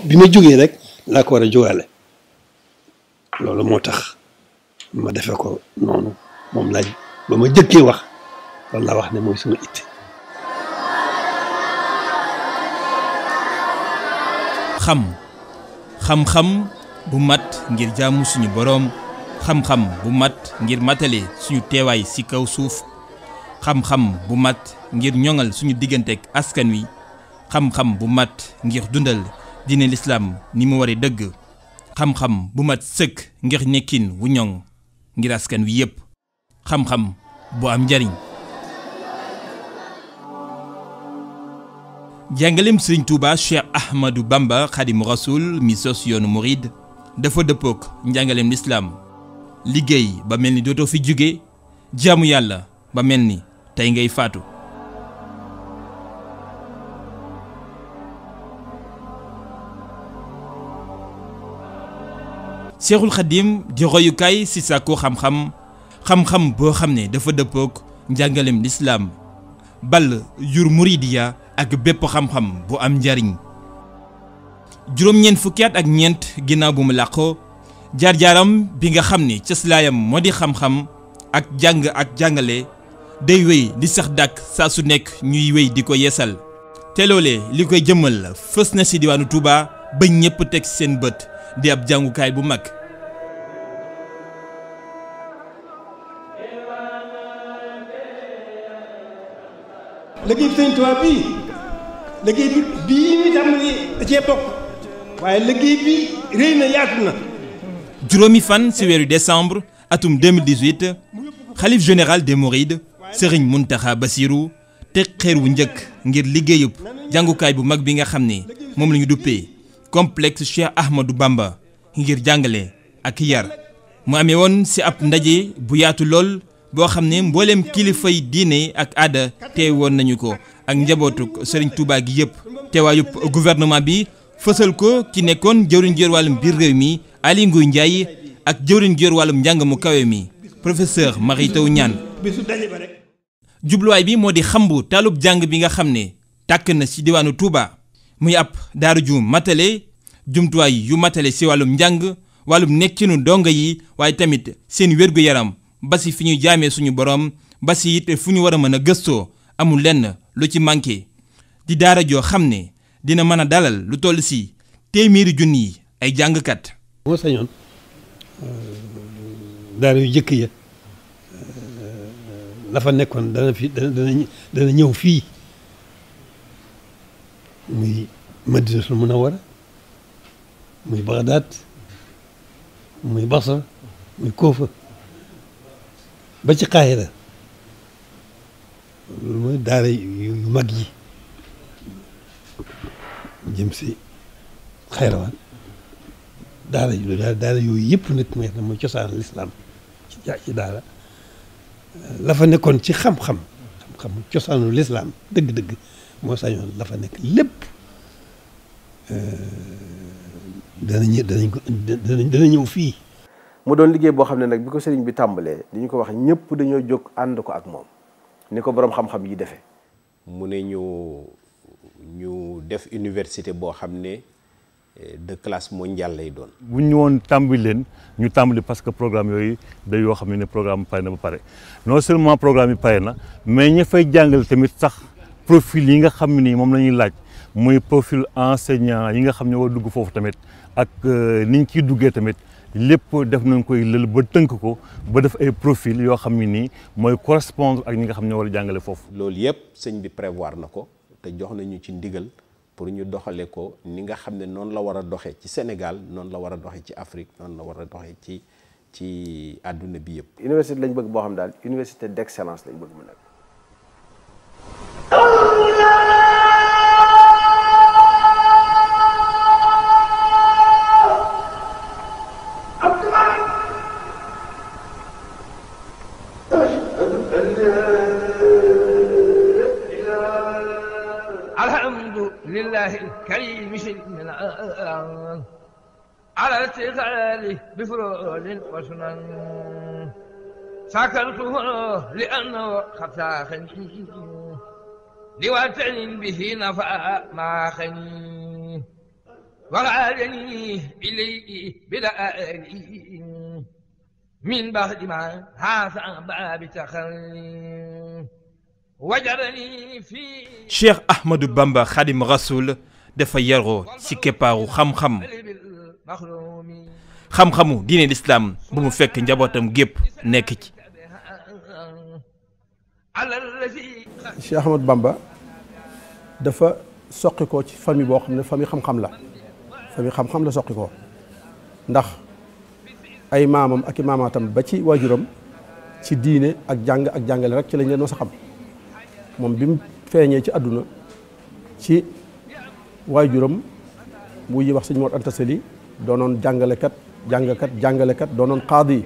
bi ma jógee rek laa ko war a jógaale loolu moo tax ma defe ko noonu moom laaj ba ma jëkkee wax loolu laa wax ne mooy sama itte. xam-xam bu mat ngir jaamu suñu boroom, xam-xam bu mat ngir matale suñu teewaay ci kaw suuf, xam-xam bu mat ngir ñoŋal suñu digganteek askan wi, xam-xam bu mat ngir dundal diine lislaam ni mu waree dëgg, xam-xam bu mat sëkk ngir nekkin wu ñoŋ ngir askan wi yépp, xam-xam bu am njariñ. jàngaleem Sëriñ Tuuba Cheikh Ahmadou Bamba Xaadimu Rasuul mi sos yoonu murid dafa dëppook njàngaleem lislaam, liggéey ba mel ni dootoo fi jóge, jaamu yàlla ba mel ni tey ngay faatu. Seexul Xadiim di royukaay ci sàkku xam-xam, xam-xam boo xam ne dafa dëppook njàngaleem lislaam, bal yur muridiya ak bépp xam-xam bu am njariñ. juróom-ñeent fukki at ak ñeent ginnaaw bu mu làqoo, jaar-jaaram bi nga xam ne cëslaayam moo di xam-xam ak jàng ak jàngale day wéy di sax dàkk saa su nekk ñuy wéy di ko yeesal. te loolee li koy jëmmal fës na ci diwaanu Touba ba ñépp teg seen bët di ab jàngukaay bu mag. liggéey bi Sëñ Tuubaa bii liggéey bii ñu tàmbali da cee bokk waaye liggéey bi rëy na yaatu na. juróomi fan ci weeru décembre atum 2018 xalif général des Mourides Serigne Mountakha Bassirou teg xeer wu njëkk ngir liggéeyub jàngukaay bu mag bi nga xam ne moom la ñu duppee complexe Cheikh Ahmadou Bamba ngir jàngale ak yar. mu amee woon ci ab ndaje bu yaatu lool boo xam ne mbooleem kilifay diine ak aada teewoon nañu ko ak njabootuk Serigne Touba gi yëpp. teewaayub gouvernement bi fësal ko ki nekkoon jëwriñ jër wàllum biir réew mi Aly Ngouille Ndiaye ak jëwriñ jër wàllum njàng mu kawe mi professeur Mary Teuw Niane. jubluwaay bi moo di xambu taalub jàng bi nga xam ne tàkk na ci diwaanu Touba muy ab daaru ju matale, jumtuwaay yu matale ci wàllum njàng, wàllum nekkinu donga yi, waaye tamit seen wér-gu-yaram ba ci fi ñuy jaamee suñu borom, ba ci it fu ñu war a mën a gëstoo amul lenn lu ci manqué. di daara joo xam ne dina mën a dalal lu toll ci téeméeri junni yi ay jàngkat. moo sañoon daara yu jëkk ya la fa nekkoon dana ñëw fii muy Madinatul Munawwara, muy Bagdad, muy Basra, muy Kufa ba ci Qaahira. loolu mooy daara yu mag yi jëm si Xayrawaan daara yooyu yëpp nag mooy cosaan lislaam ci daara la fa nekkoon ci xam-xam cosaanu lislaam dëgg-dëgg moo sañoon la fa nekk lépp dana ñëw fii. mu doon liggéey boo xam ne nag bi ko sëriñ bi tàmbalee li ñu ko wax ñëpp dañoo jóg ànd ko ak moom ni ko boroom xam-xam yi defee. mu ne ñu def université boo xam ne de classe mondiale lay doon. bu ñu woon tàmbali leen ñu tàmbali parce que programme yooyu day yoo xam ne programme pare na ba pare non seulement programme yi pare na mais ña fay jàngal tamit sax profil yi nga xam ne nii moom la ñuy laaj muy profil enseignant yi nga xam ne war dugg foofu tamit ak niñ ciy duggee tamit lépp def nañ koy lël ba tënk ko ba def ay profil yoo xam ne nii mooy correspondre ak ñi nga xam ne war a jàngale foofu. loolu yëpp sëñ bi prévoir na ko te jox nañu ci ndigal pour ñu doxale ko ni nga xam ne noonu la war a doxee ci Sénégal noonu la war a doxee ci Afrique noonu la war a doxee ci àdduna bi yëpp. université lañ bëgg boo xam daal université d'excellence lañ bëgg mu nekk. لله الكريم شيء على ارتقاله بفروض وسنن سكرته لأنه خفاخني لواتن به نفع ما خني وغادني إليه بدأني من بعد ما هذا باب تخلي وجرني في Cheikh Ahmadou Bamba Khadim Rasoul dafa yaroo ci keppaaru xam-xam xam-xamu diine l'islam bu mu fekk njabootam gépp nekk ci. Cheikh Ahmadou Bamba dafa soqi ko ci famille boo xam ne famille xam-xam la famille xam-xam la soqi ko ndax ay maamam ak i maamaatam ba ci waajuram ci diine ak jàng ak jàngale rek ci lañ leen mës a xam moom bi mu feeñee ci àdduna ci waajuram bu ñuy wax sëñ Mor Anta Sali doonoon jàngalekat doonoon qaadi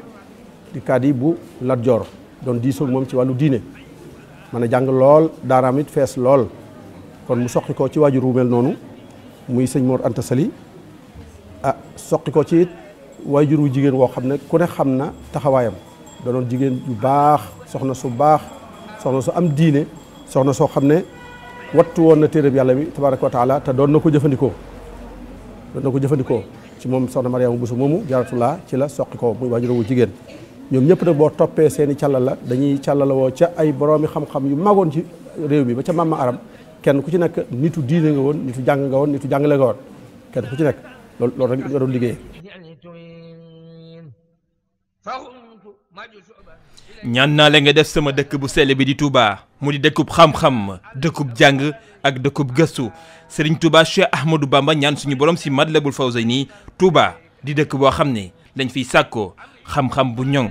di kaadi bu Lat Joor doon diisoog moom ci wàllu diine mën a jàng lool daaraam it fees lool kon mu soqi ko ci waajur wu mel noonu muy sëñ Mor Anta Sali soqi ko ci it waajur wu jigéen woo xam ne ku ne xam na taxawaayam doonoon jigéen yu baax soxna su am diine soxna soo xam ne wattu woon na téereb yàlla bi tabaaraka wa taala te doon na ko jëfandikoo ci moom soxna Mariama Bousso moomu jaratulaa ci la soqi ko muy waajur wu jigéen ñoom ñëpp nag boo toppee seeni càllala dañuy càllala woo ca ay boroomi xam-xam yu magoon ci réew mi ba ca Mama Aram kenn ku ci nekk nitu diine nga woon nitu jàng nga woon nitu jàngale nga woon kenn ku ci nekk loolu rek nga doon liggéeyee. ñaan naa la nga def sama dëkk bu sell bi di Touba mu di dëkkub xam-xam dëkkub jàng ak dëkkub gëstu Serigne Touba Cheikh Ahmadou Bamba ñaan suñu borom si Matlabul Fawzayni Touba di dëkk boo xam ne dañ fiy sàkkoo xam-xam bu ñoŋ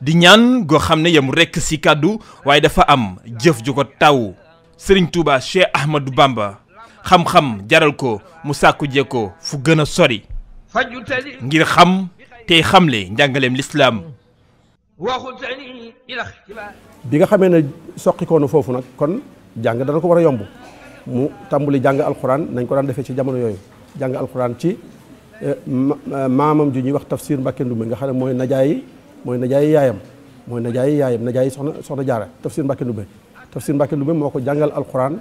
di ñaan goo xam ne yam rekk si kàddu waaye dafa am jëf ju ko taw Serigne Touba Cheikh Ahmadou Bamba xam-xam jaral ko mu sàkku jekkoo fu gën a sori ngir xam tey xamle njàngaleem lislaam bi nga xamee ne soqikoo na foofu nag kon jàng dana ko war a yomb mu tàmbali jàng alxuraan nañ ko daan defee ci jamono yooyu jàng alxuraan ci maamam ju ñuy wax Tafsir Mbàkke Ndumbe nga xam ne mooy najaayi yaayam najaayi soxna Jaara Tafsir Mbàkke Ndumbe moo ko jàngal alxuraan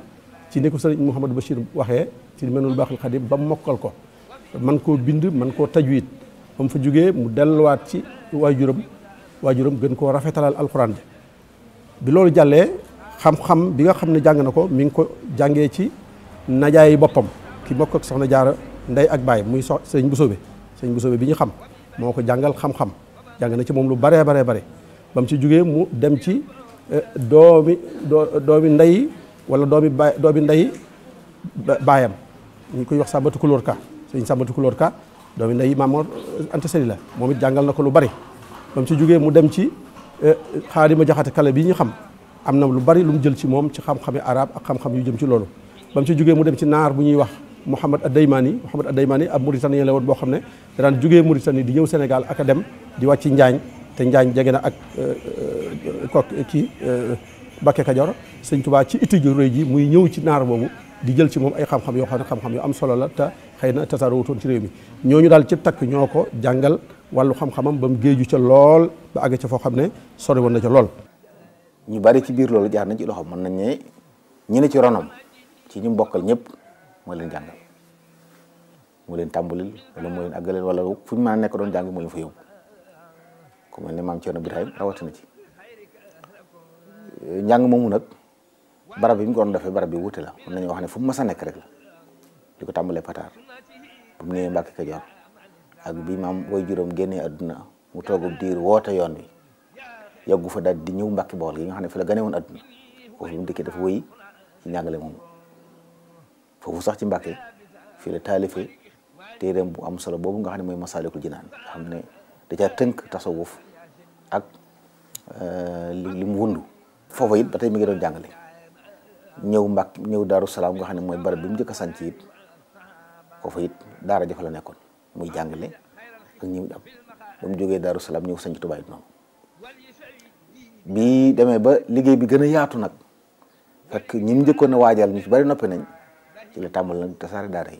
ci ni ko sëriñ Mouhamadou Bachir waxee ci Minanul Baaxil Xadim ba mu mokkal ko man koo bind man koo tajwid ba mu fa jógee mu delluwaat ci waajuram gën koo rafetalal alxuraan ji bi loolu jàllee xam-xam bi nga xam ne jàng na ko mi ngi ko jàngee ci najaayi boppam ki bokk ak soxna Jaara ndey ak baay muy sëriñ Busoobe bi ñu xam moo ko jàngal xam-xam jàng na ci moom lu bare ba mu ci jógee mu dem ci doomi ndey wala doomi ndey baayam ñu koy wax Sàmbatu Kulóor Ka sëriñ Sàmbatu Kulóor Ka doomi ndey Maam Mor Anta Sali la moom it jàngal na ko lu bari ba mu ci jógee mu dem ci Xaadima Jaxate Kala bi ñu xam am na lu bari lu mu jël ci moom ci xam-xami arab ak xam-xam yu jëm ci loolu ba mu ci jógee mu dem ci naar bu ñuy wax Mouhamad Addaymani ab Mauritanien la woon boo xam ne daan jógee Mauritanie di ñëw Sénégal ak a dem di wàcc Njaañ te Njaañ jege na ak Bakke Kajoor sëñ Tuubaa ci itti ju rëy ji muy ñëw ci naar boobu di jël ci moom ay xam-xam yoo xam ne xam-xam yu am solo la te xëy na tasaaroo wutoon ci réew mi ñooñu daal ci takk ñoo ko jàngal wàllu xam-xamam ba mu géeju ca lool ba àgg ca foo xam ne sori woon na ca lool. ñu bari ci biir loolu jaar nañ ci loxo mën nañ ne ñi ne ci ronom ci ñu bokkal ñëpp moo leen jàngal moo leen tàmbalil wala moo leen àggaleel wala fu ñu mën a nekk doon jàng moo leen fa yóbbu ku mel ne maam Cerno Birahim rawatina ci njàng moomu nag barab bi mu ko doon defee barab bi wuute la mën nañu wax ne fu mu mas a nekk rek la di ko tàmbalee Pataar bu mu nee Mbàkke Kajoor ak bi maam way juróom génnee adduna mu toogub diir woote yoon wi yàggu fa daal di ñëw Mbàkke Bawol gi nga xam ne fi la gane woon adduna foofu mu dëkkee dafa wéy ci njàngale moomu foofu sax ci Mbàkke fii la taalife téereem bu am solo boobu nga xam ne mooy Masaalikul Jinaan nga xam ne da caa tënk tasawuf ak li mu wundu foofa it ba tey mi ngi doon jàngale ñëw Daaru Salaam nga xam ne mooy barab bi mu njëkk a sanc it foofa it daara jafa la nekkoon muy jàngale ak ñëw am ba mu jógee Daaru Salaam ñëw sanc Tuubaa it noonu bi demee ba liggéey bi gën a yaatu nag fekk ñi mu njëkkoon a waajal ñu ci bari noppi nañ ci la tàmbal nag tasaare daara yi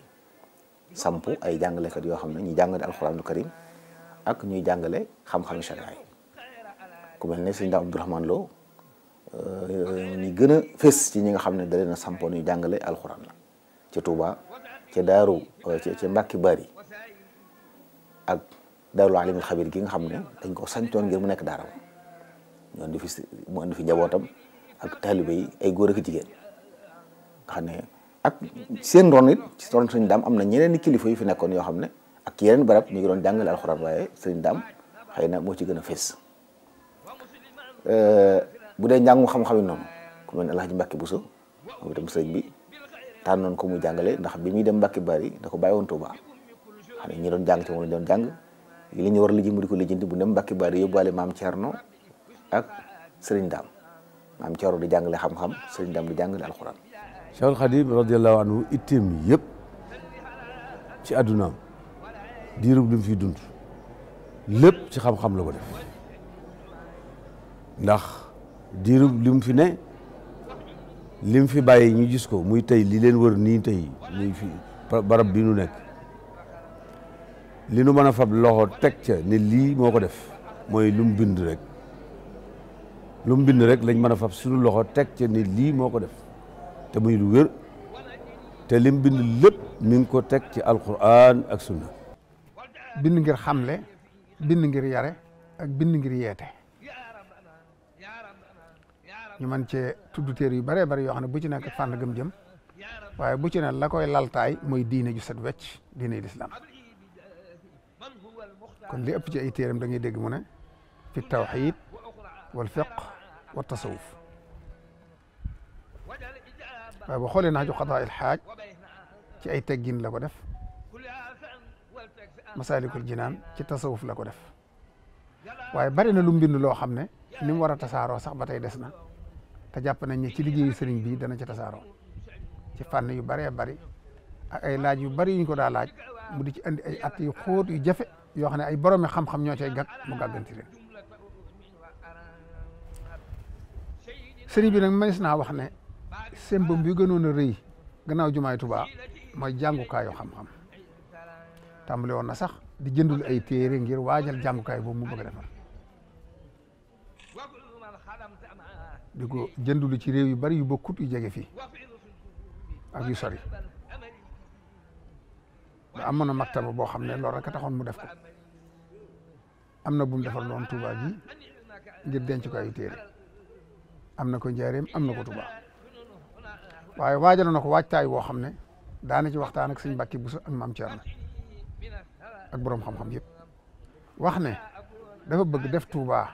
samp ay jàngalekat yoo xam ne ñuy jàngale alxuraanul karim ak ñuy jàngale xam-xami sharia yi ku mel ne sëñ Abdourahmane Lo ñi gën a fés ci ñi nga xam ne da leen a sampoon ñu jàngale alxuraan la ca Touba ca Daaru ca Mbàkke Bari ak Daarul Alimul Xabir gi nga xam ne dañ ko sañtoon ngir mu nekk daara mu indi fi njabootam ak taalibe yi ay góor ak jigéen nga xam ne ak seen ron it ci ron sëriñ Daam am na ñeneen i kilifa yu fi nekkoon yoo xam ne ak yeneen barab ñu ngi doon jàngale alxuraan waaye sëriñ Daam xëy na moo ci gën a fees bu dee njàngum xam-xam yi noonu ku mel ne El Hadj Mbacke Bousso moom itam sëriñ bi tànnoon ko muy jàngale ndax bi muy dem Mbacke Bari da ko bàyyi woon Touba xam ne ñi doon jàng ci moom lañ doon jàng li ñu war a lijji mu di ko lijjanti bu dem Mbacke Bari yóbbuwaale maam Thierno ak sëriñ Daam maam Thierno di jàngale xam-xam sëriñ Daam di jàngale alxuraan. Cheikhul Khadim radiyallahu anhu itteem yëpp ci addunaam diirub li mu fiy dund lépp ci xam-xam la ko def ndax diirub li mu fi ne li mu fi bàyyi ñu gis ko muy tey li leen wër nii tey muy fi barab bi nu nekk li nu mën a fab loxo teg ca ne lii moo ko def mooy lu mu bind rek lu mu bind rek lañ mën a fab suñu loxo teg ca ne lii moo ko def te muy lu wér te lim bind lépp mi ngi ko teg ci alquran ak sunna bind ngir xamle bind ngir yare ak bind ngir yeete ñu mën cee tudd téere yu bëree bëri yoo xam ne bu ci nekk fànn gëm jëm waaye bu ci ne la koy laltaay mooy diine ju set wecc diine lislaam kon li ëpp ci ay téeram da ngay dégg mu ne fi tawxid wal fiq wa tasawuf waaye boo xoolee naaju xadaa il xaaj ci ay teggin la ko def masaalikul jinaan ci tasawuf la ko def waaye bari na lu mu bind loo xam ne ni mu war a tasaaroo sax ba tey des na te jàpp nañ ne ci liggéeyu sëriñ bi dana ci tasaaroo ci fànn yu bëree bëri ak ay laaj yu bëri yu ñu ko daa laaj mu di ci andi ay at yu xóot yu jafe yoo xam ne ay boroomi xam-xam ñoo cay gàtt mu gàgganti leen sëriñ bi nag mënees naa wax ne sembam bi gënoon a rëy gannaaw jumaay Tuubaa mooy jàngukaayu xam-xam tàmbali woon na sax di jëndul ay téere ngir waajal jàngukaay boobu mu bëgg a defar di ko jëndulu ci réew yu bari yu bokkut yu jege fii ak yu sori ba amoon na maktaba boo xam ne loolu rek a taxoon mu def ko am na bu mu defar loon Tuubaa ji ngir denc ko ay téere am na ko Njaaréem am na ko Tuubaa waaye waajal na ko waajtaay woo xam ne daana ci waxtaan ak sëñ Mbàkke Buso ak maam Cerno ak boroom xam-xam yëpp wax ne dafa bëgg def Tuubaa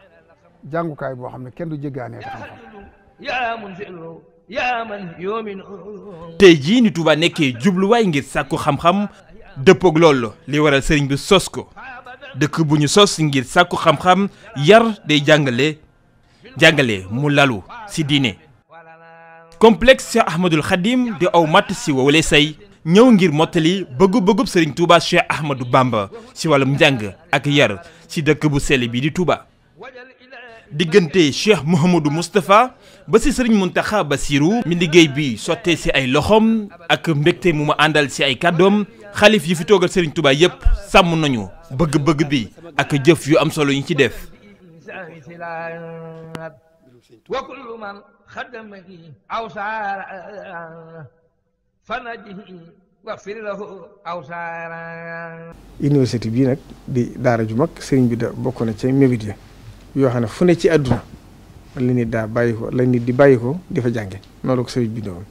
jàngukaay boo xam ne kenn du jéggaanee te xam-xam tey jii ni Touba nekkee jubluwaay ngir sàkku xam-xam dëppoog loolu li waral sëriñ bi sos ko dëkk bu ñu sos ngir sàkku xam-xam yar day jàngale mu lalu si diine complexe Cheikh Ahmadul Khadim di aw matt si wowale say ñëw ngir mottali bëggu-bëggub sëriñ Touba Cheikh Ahmadou Bamba si wàllum njàng ak yar si dëkk bu sell bi di Touba diggante Cheikh Mouhamadou Moustapha ba si sëriñ Mountakha Bassirou mi liggéey bi sottee si ay loxoom ak mbégte mu ma àndal si ay kàddoom xalif yi fi toogal sëriñ Touba yëpp sàmm nañu bëgg-bëgg bi ak jëf yu am solo yi ci def université bii nag di daara ju mag sëriñ bi da bokk na ci mébét ya yoo xam ne fu ne ci àdduna la nit daa bàyyi ko la nit di bàyyi ko di fa jànge noonu la ko sëriñ bi doon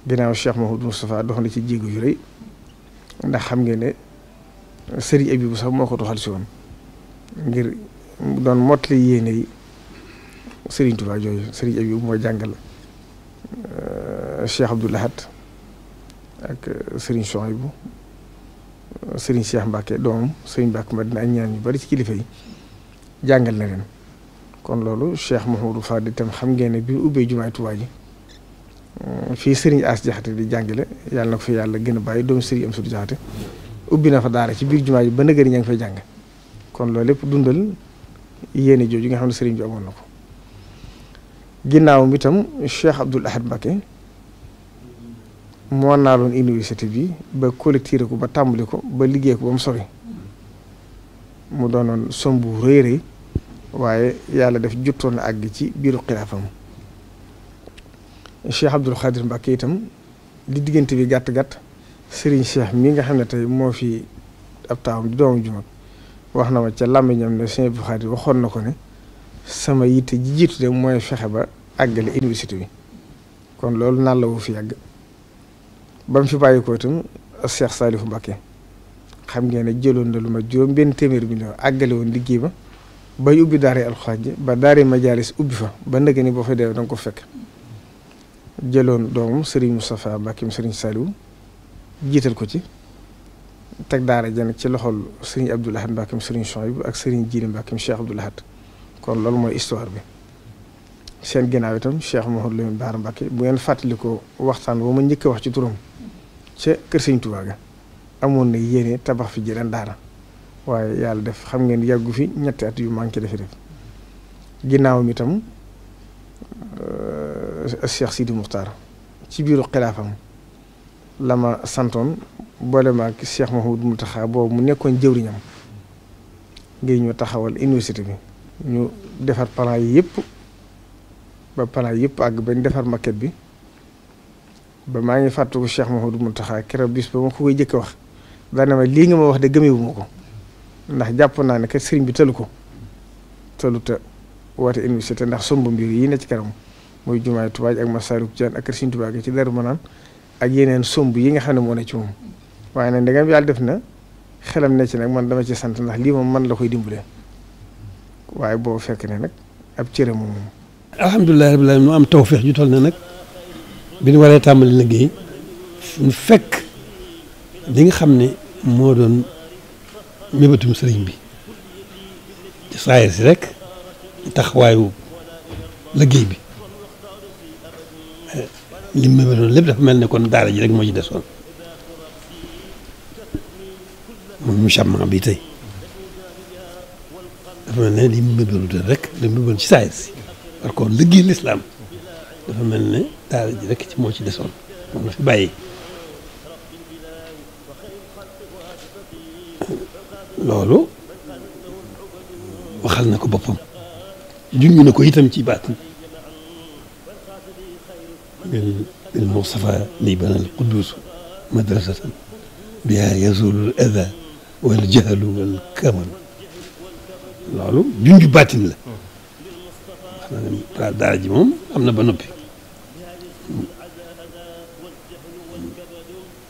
ginnaaw Cheikh Mouhamadou Moustapha dox na ci jéego yu rëy ndax xam ngeen ne sëriñ Abibu sax moo ko doxal si woon ngir doon mottali yéene yi sëriñ Touba jooju sëriñ Abibu moo jàngal Cheikh Abdoul Ahad ak sëriñ Souhaïbou sëriñ Cheikh Mbacke doomam sëriñ Mbacke Madina ak ñaan yu bari ci kilifa yi jàngal na leen kon loolu Cheikh Mouhamadou Fadil itam xam ngeen ne bi ubbee jumaay Touba ji fii sëriñ As Jaxate di jàngale yàlla na ko fi yàlla gën a bàyyi doomu sëriñ Amsatu Jaxate ubbi na fa daara ci biir jumaa ji ba nëgëri ña ngi fay jàng kon loolu lépp dundal yéene jooju nga xam ne sëriñ bi amoon na ko ginnaawam itam Cheikh Abdoul Ahad Mbacké moo naaloon université bi ba collecté ko ba tàmbali ko ba liggéey ko ba mu sori mu doonoon sombu rëy rëy waaye yàlla def jottoon na àgg ci biiru xilaafam Cheikh Abdoul Khadir Mbacké itam li diggante bi gàtt-gàtt Serigne Cheikh mi nga xam ne tey moo fi ab taawam di doomu ju mag wax na ma ca làmmiñam ne Sëñ Abdou Khadre waxoon na ko ne sama yitte ji jiitu de mooy fexe ba àggale université bi kon loolu naan la wu fi yàgg ba mu fi bàyyi ko itam Cheikh Salifou Mbacké xam ngeen ne jëloon na lu ma juróom benn téeméer million àggale woon liggéey ba bay ubbi daara alxuraan ji ba daara majaalis ubbi fa ba ndëgg ni boo fay dee danga ko fekk jëloon doomam Serigne Moustapha Mbacké Serigne Saliou jiital ko ci teg daara ja nag ci loxol Serigne Abdoul Ahad Mbacké Serigne Souhaïbou ak Serigne Djili Mbacké Cheikh Abdoul Ahad kon loolu mooy histoire bi seen ginnaaw itam Cheikh Mouhamadou Lamine Bara Mbacké bu ngeen fàttali ko waxtaan ba ma njëkk a wax ci turam ca kër Serigne Touba ga amoon na yéene tabax fi jëleen daara waaye yàlla def xam ngeen yàggu fi ñetti at yu manqué defi def ginnaawam itam Cheikh Sidi Moukhtar ci biiru xilaafam la ma santoon boole ma ak Cheikh Mouhamadou Mountakha boobu mu nekkoon jëwriñam ngir ñu taxawal université bi ñu defar plan yi yëpp ba plan yëpp àgg bañ defar maquette bi ba maa ngi fàttaliku Cheikh Mouhamadou Mountakha keroog bis ba ma ko koy jëkk wax daane ma lii nga ma wax de gëmewuma ko ndax jàpp naa ne kat sëriñ bi tëlu ko tëlu te woote université ndax somb mbir yi ne ci kanam mooy jumaay Tuubaa ak Masaalikul Jinaan ak kër Sëriñ Tuubaa gi ci Daaru Manaan ak yeneen somb yi nga xam ne moo ne ci moom waaye nag ndegam yàlla def na xelam ne ci nag man dama ci sant ndax lii moom man la koy dimbalee waaye boo fekk ne nag ab cëre moom. alhamdulilah rabbil aalamiin nu am tawféex ju toll ne nag bi ñu waree tàmbali liggéey ñu fekk li nga xam ne moo doon mébatum sëriñ bi ci saayir si rek taxawaayu liggéey bi li mu mébatoon lépp dafa mel ne kon daara ji rek moo ci desoon moom musamman bi tey dafa mel ne li mu mébatoon rek li mu mébatoon ci saayir si par contre liggéey lislaam dafa mel ne daara ji rek ci moo ci desoon moom la fi bàyyi loolu waxal na ko boppam junj na ko itam ci baatin bil Mustafa li banal quddus madrasatan biha yazulul ada wal jahlu wal kamal loolu junj baatin la wax na ne daara ji moom am na ba noppi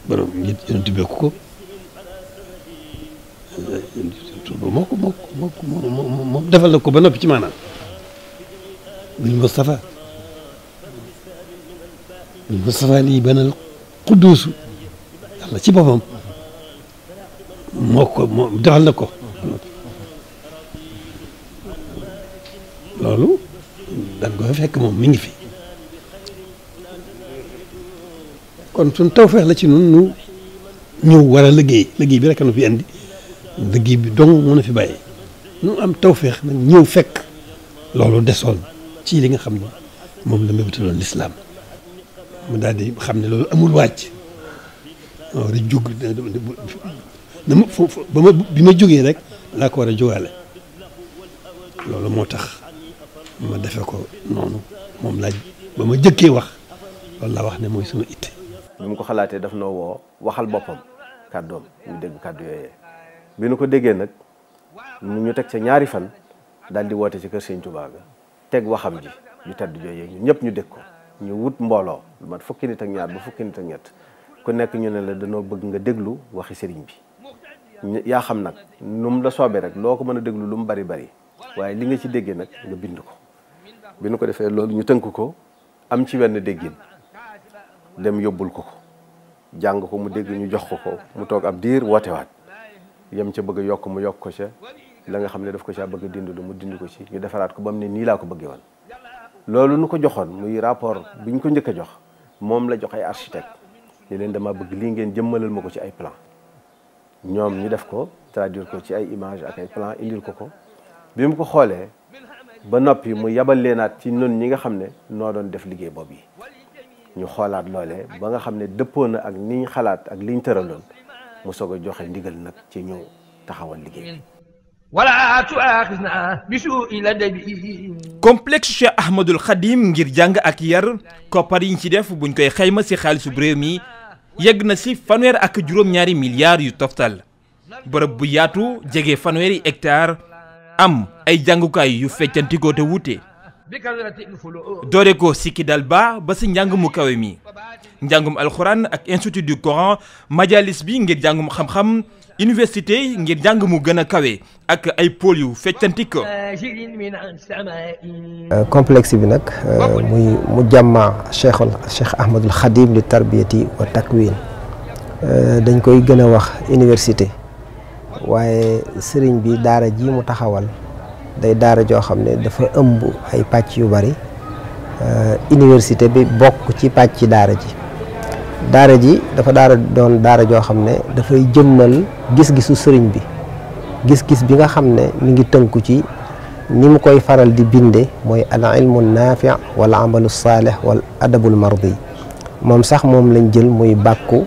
borom nit yonent bekku ko moo defal na ko ba noppi ci maanaam bil Mustafa lii banal qudduusu yàlla ci boppam moo defal na ko loolu danga koy fekk moom mi ngi fi kon suñ tawfeex la ci nun nu ñëw war a liggéey bi rek nu fi andi liggéey bi dong mën a fi bàyyi nu am tawféex nag ñëw fekk loolu desoon ci li nga xam ne moom la mébétaloon lislaam mu daal di xam ne loolu amul wàcc war a jóg bi ma jógee rek laa ko war a jógaale loolu moo tax ma defe ko noonu moom laaj ba ma jëkkee wax loolu laa wax ne mooy sama itte bi mu ko xalaatee daf noo woo waxal boppam kàddoom ñu dégg kàddu yooyee bi nu ko déggee nag ñu teg ca ñaari fan daal di woote ci kër Sëñ Tuubaa ga teg waxam ji ju tedd jooyee ñun ñëpp ñu dégg ko ñu wut mbooloo lu mat fukki nit ak ñaar ba fukki nit ak ñett ku nekk ñu ne la danoo bëgg nga déglu waxi sëriñ bi yaa xam nag nu mu la soobee rek loo ko mën a déglu lu mu bari bari waaye li nga ci déggee nag nga bind ko bi nu ko defee loolu ñu tënk ko am ci wenn déggin dem yóbbul ko jàng ko mu dégg ñu jox ko mu toog ab diir wootewaat yem ca bëgg a yokk mu yokk ko ca la nga xam ne daf ko caa bëgg a dindi mu dindi ko ci ñu defaraat ko ba mu ne nii laa ko bëggee woon loolu nu ko joxoon muy rapport bi ñu ko njëkk a jox moom la jox ay architecte ni leen dama bëgg lii ngeen jëmmalal ma ko ci ay plan ñoom ñu def ko traduire ko ci ay image ak ay plan indil ko bi mu ko xoolee ba noppi mu yabal leenaat ci noonu ñi nga xam ne noo doon def liggéey boobu yi ñu xoolaat loolee ba nga xam ne dëppoo na ak niñ xalaat ak liñ tëraloon mu soog a joxe ndigal nag ci ñu taxawal liggéey bi ولا تؤاخذنا بسوء الأدب. complexe Cheikh Ahmadul Khadim ngir jàng ak yar koppar yi ñu ci def buñ koy xayma ci xaalisu réew mi yegg na ci fanweer ak juróom-ñaari milliards yu toftal bërëb bu yaatu jege fanweeri hectare am ay jàngukaay yu feccantikoo te wuute doore ko ci Kidal ba ci njàng mu kawe mi njàngum alxuraan ak institut du Coran majalis bi ngir jàngum xam-xam université ngir jàng mu gën a kawe ak ay pôle yu feccantikoo. complexe bi nag mu jàmma Cheikh Ahmadul Khadim li tarbiyati wa takwin dañ koy gën a wax université waaye sëriñ bi daara ji mu taxawal day daara joo xam ne dafa ëmb ay pàcc yu bari université bi bokk ci pàcc daara ji dafa doon daara joo xam ne dafay jëmmal gis-gisu sëriñ bi gis-gis bi nga xam ne mi ngi tënku ci ni mu koy faral di binde mooy al ilmu naafi' wal amalu saalih wal adabul mardi moom sax moom lañ jël muy bàkku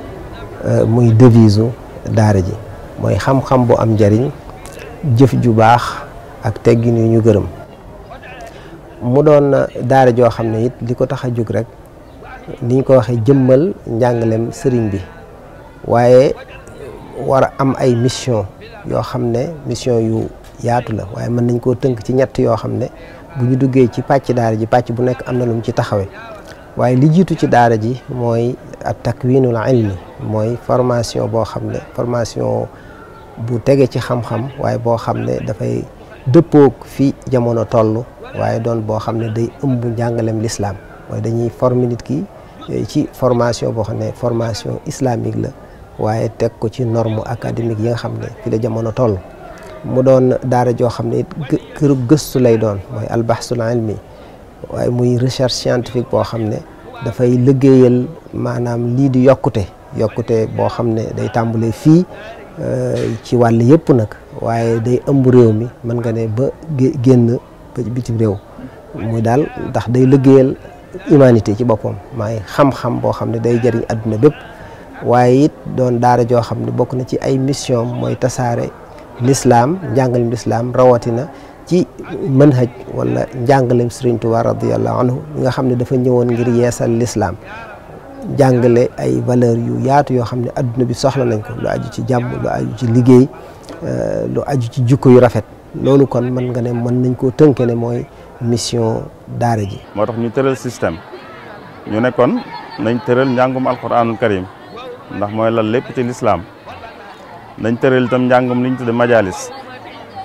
muy devise daara ji mooy xam-xam bu am njariñ jëf ju baax ak teggin yu ñu gërëm mu doon daara joo xam ne it li ko tax a jóg rek ni ñu ko waxee jëmmal njàngalem sëriñ bi waaye war a am ay mission yoo xam ne mission yu yaatu la waaye mën nañ koo tënk ci ñett yoo xam ne bu ñu duggee ci pàcc daara ji pàcc bu nekk am na lu mu ci taxawee waaye li jiitu ci daara ji mooy at takwinul ilmi mooy formation boo xam ne formation bu tege ci xam-xam waaye boo xam ne dafay dëppoog fi jamono toll waaye doon boo xam ne day ëmb njàngalem l'islam mooy dañuy former nit ki ci formation boo xam ne formation islamique la waaye teg ko ci norme académique yi nga xam ne fi la jamono toll mu doon daara joo xam ne këru gëstu lay doon mooy albahsul ilmi waaye muy recherche scientifique boo xam ne dafay liggéeyal maanaam lii di yokkute boo xam ne day tàmbalee fii ci wàll yëpp nag waaye day ëmb réew mi mën nga ne ba génn ba bitim réew muy daal ndax day liggéeyal humanité ci boppam maay xam-xam boo xam ne day jëriñ adduna bépp waaye it doon daara joo xam ne bokk na ci ay mission mooy tasaare l'islam njàngalem l'islam rawatina ci manhaj wala njàngalem Sëriñ Tuubaa radiyallahu anhu nga xam ne dafa ñëwoon ngir yeesal l'islam jàngale ay valeur yu yaatu yoo xam ne adduna bi soxla nañ ko lu aju ci jàmm lu aju ci liggéey lu aju ci jikko yu rafet loolu kon mën nga ne mën nañ koo tënke ne mooy mission daara ji. moo tax ñu tëral système ñu ne kon nañ tëral njàngum alquranul karim ndax mooy lan lépp ci lislaam nañ tëral itam njàngum li ñu tudde majalis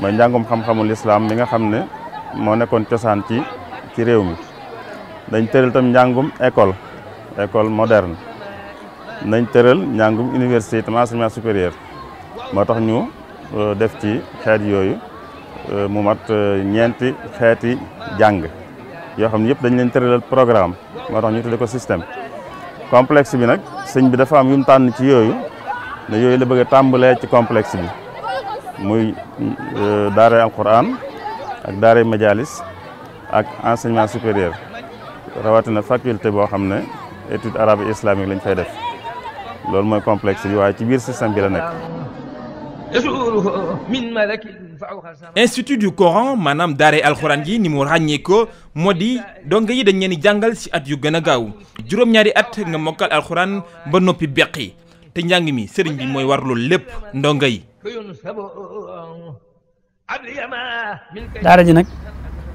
mooy njàngum xam-xamul lislaam mi nga xam ne moo nekkoon cosaan ci réew mi dañ tëral itam njàngum école moderne nañ tëral njàngum université itam enseignement supérieur moo tax ñu def ci xeet yooyu mu mat ñeenti xeeti jàng yoo xam ne yëpp dañ leen tëralal programme moo tax ñu tudde ko système complexe bi nag sëñ bi dafa am yu mu tànn ci yooyu ne yooyu la bëgg a tàmbalee ci complexe bi muy daaray alquran ak daaray majalis ak enseignement supérieur rawatina faculté boo xam ne étude arabe et islamique lañ fay def loolu mooy complexe bi waaye ci biir système bi la nekk. institut du Coran maanaam daaray alxuraan yi ni mu ràññee ko moo di donga yi dañ leen di jàngal ci at yu gën a gaaw juróom-ñaari at nga mokkal alxuraan ba noppi beqi te njàng mi sëriñ bi mooy war loolu lépp ndonga yi. daara ji nag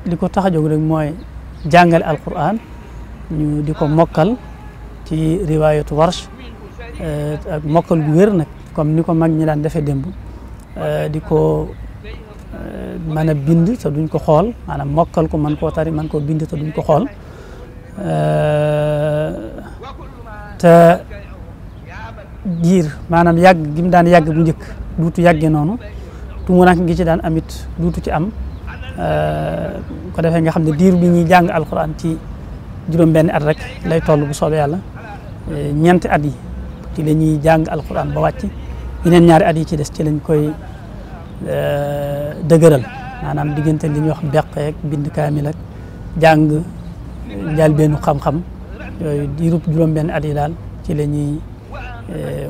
li ko tax a jóg rek mooy jàngale alxuraan ñu di ko mokkal ci riwaayatu warsh ak mokkal gu wér nag comme ni ko mag ñi daan defee démb di ko mën a bind te duñ ko xool maanaam mokkal ko mën koo tari mën koo bind te duñ ko xool te diir maanaam yàgg gi mu daan yàgg bu njëkk duutu yàggee noonu tumuranke ngi ci daan amit duutu ci am ko defee nga xam ne diir bi ñuy jàng alxuraan ci juróom-benn at rek lay toll bu soobee yàlla ñeenti at yi ci la ñuy jàng alxuraan ba wàcc yeneen ñaari at yi ci des ci lañ koy dëgëral maanaam diggante li ñuy wax beqeek bind kaamil ak jàng njëlbeenu xam-xam yooyu diirub juróom-benn at yi daal ci la ñuy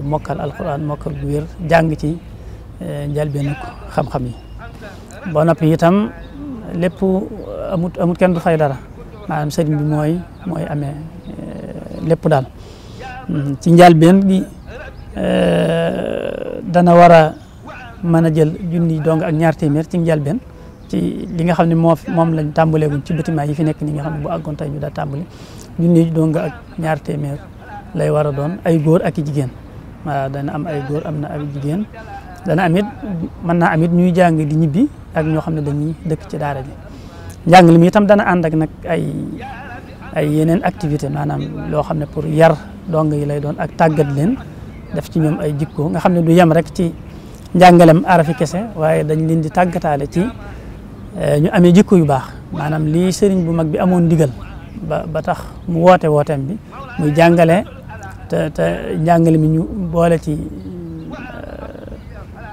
mokkal alxuraan mokkal gu wér jàng ci njëlbeenu xam-xam yi boo noppi itam lépp amut kenn du fay dara maanaam sëriñ bi mooy amee lépp daal ci njëlbéen gi dana war a mën a jël junni dong ak ñaar téeméer ci njëlbéen ci li nga xam ne moom lañ tàmbaleeguñ ci bâtiment yi fi nekk ni nga xam ne bu àggoon tey ñu daa tàmbali junni dong ak ñaar téeméer lay war a doon ay góor ak i jigéen waaw dana am ay góor am na ay jigéen dana amit mën naa amit ñuy jàng di ñibbi ak ñoo xam ne dañuy dëkk ci daara ji njàng mi itam dana ànd ak nag ay yeneen activité maanaam loo xam ne pour yar dong yi lay doon ak tàggat leen def ci ñoom ay jikko nga xam ne du yem rek ci njàngalem arafi kese waaye dañ leen di tàggataale ci ñu amee jikko yu baax maanaam lii sëriñ bu mag bi amoon ndigal ba tax mu wooteem bi muy jàngale te njàngale mi ñu boole ci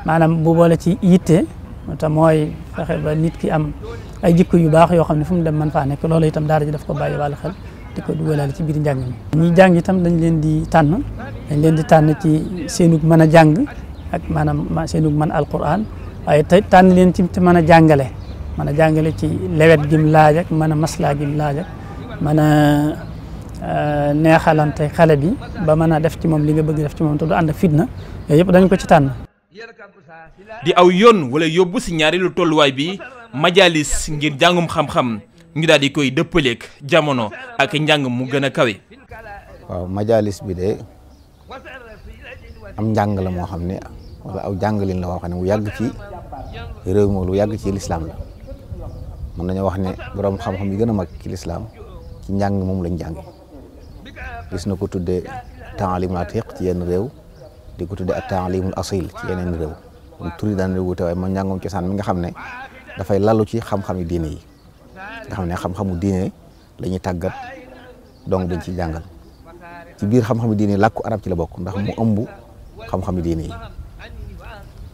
maanaam bu boole ci yitte te mooy fexe ba nit ki am ay jikko yu baax yoo xam ne fu mu dem man faa nekk loolu itam daara ji daf ko bàyyi wàllu xel di ko dugalaale ci biir njàng mi ñi jàng itam dañ leen di tànn ci seenug mën a jàng ak maanaam seenug mën alquran waaye te tànn leen ci mën a jàngale ci lewet gim laaj ak mën a maslaa gim laaj ak mën a neexalante xale bi ba mën a def ci moom li nga bëgg def ci moom te du ànd ak fitna yooyu yëpp dañ ko ci tànn. di aw yoon wala yóbbu si ñaareelu tolluwaay bi majalis ngir jàngum xam-xam ñu daal di koy dëppaleek jamono ak njàng mu gën a kawe. waaw majalis bi de am njàng la moo xam ne wala aw jàngalin la woo xam ne mu yàgg ci réew mi lu yàgg ci lislaam la mën nañoo wax ne borom xam-xam yi gën a mag ci lislaam ci njàng moom lañ jànge gis na ko tuddee taalimul atiq ci yenn réew di ko tuddee ak taalimul asil ci yeneen réew kon tur yi daan wute waaye moom njàngum cosaan mi nga xam ne dafay lalu ci xam-xami diine yi nga xam ne xam-xamu diine la ñuy tàggat donc dañ ci jàngal ci biir xam-xami diine làkku arab ci la bokk ndax mu ëmb xam-xami diine yi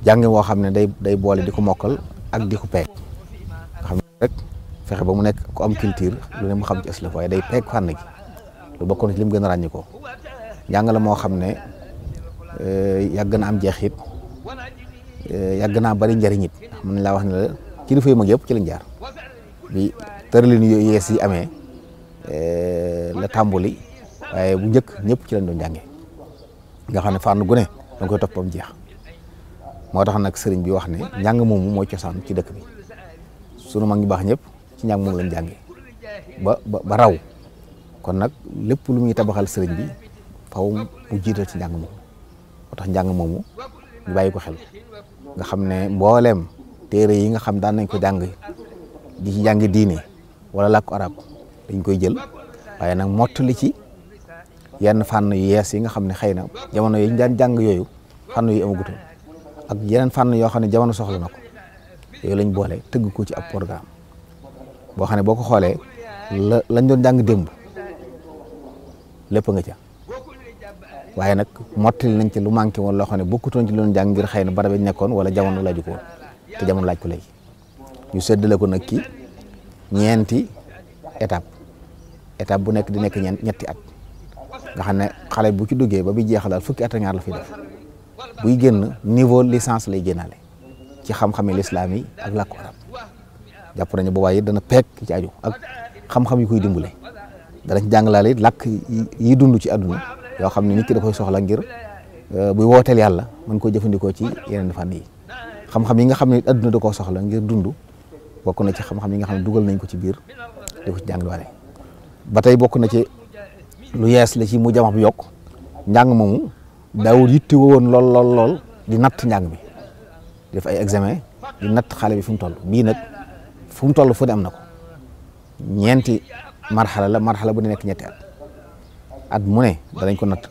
jàngi woo xam ne day boole di ko mokkal ak di ko peeg nga xam ne rek fexe ba mu nekk ku am culture lu ne mu xam ci aslaf waaye day peeg fànn gi lu bokk na ci lim gën a ràññi ko jàng la moo xam ne yàgg na am jeexit yàgg naa bari njëriñ it mën nañ laa wax ne la kilifa yu mag yëpp ci lañ jaar bi tëralin yu yees yi amee la tàmbuli waaye bu njëkk ñëpp ci lañ doon jànge nga xam ne fànn gu ne danga koy toppam jeex moo tax nag sëriñ bi wax ne njàng moomu mooy cosaan ci dëkk bi sunu mag ñu baax ñëpp ci njàng moomu lañ jànge ba raw kon nag lépp lu muy tabaxal sëriñ bi faw mu jiital ci njàng moomu moo tax njàng moomu ñu bàyyi ko xel nga xam ne mbooleem téere yi nga xam daan nañ ko jàng di ci jàng diine wala làkku arab dañ koy jël waaye nag mottali ci yenn fànn yu yees yi nga xam ne xëy na jamono yi ñu daan jàng yooyu fànn yu amagutoon ak yeneen fànn yoo xam ne jamono soxla na ko yooyu lañ boole tëgg ko ci ab programme boo xam ne boo ko xoolee lañ doon jàng démb lépp nga ca waaye nag mottali nañ ci lu manqué woon loo xam ne bokkutoon ci loon jàng ngir xëy na barab yi nekkoon wala jamono laaju ko woon te jamono laaj ko léegi ñu séddale ko nag ki ñeenti étape bu nekk di nekk ñetti at nga xam ne xale bu ci duggee ba bi jeexalal fukki at ak ñaar la fiy def buy génn niveau licence lay génnaale ci xam-xami lislaam yi ak làkku arab jàpp nañu boobaa it dana peek ci aju ak xam-xam yi koy dimbale danañ jàngalaale it làkk yi dund ci àdduna yoo xam ne nit ki da koy soxla ngir buy wooteel yàlla mën koo jëfandikoo ci yeneen fànn yi xam-xam yi nga xam ne àdduna da koo soxla ngir dund bokk na ci xam-xam yi nga xam ne dugal nañ ko ci biir di ko ci jàngalaale ba tey bokk na ci lu yees la ci mu jamax bi yokk njàng moomu daawul yitte woon lool di natt njàng mi def ay examen di natt xale bi fu mu toll bii nag fu mu toll fu ne am na ko ñeenti marxala bu ne nekk ñetti at mu ne danañ ko natt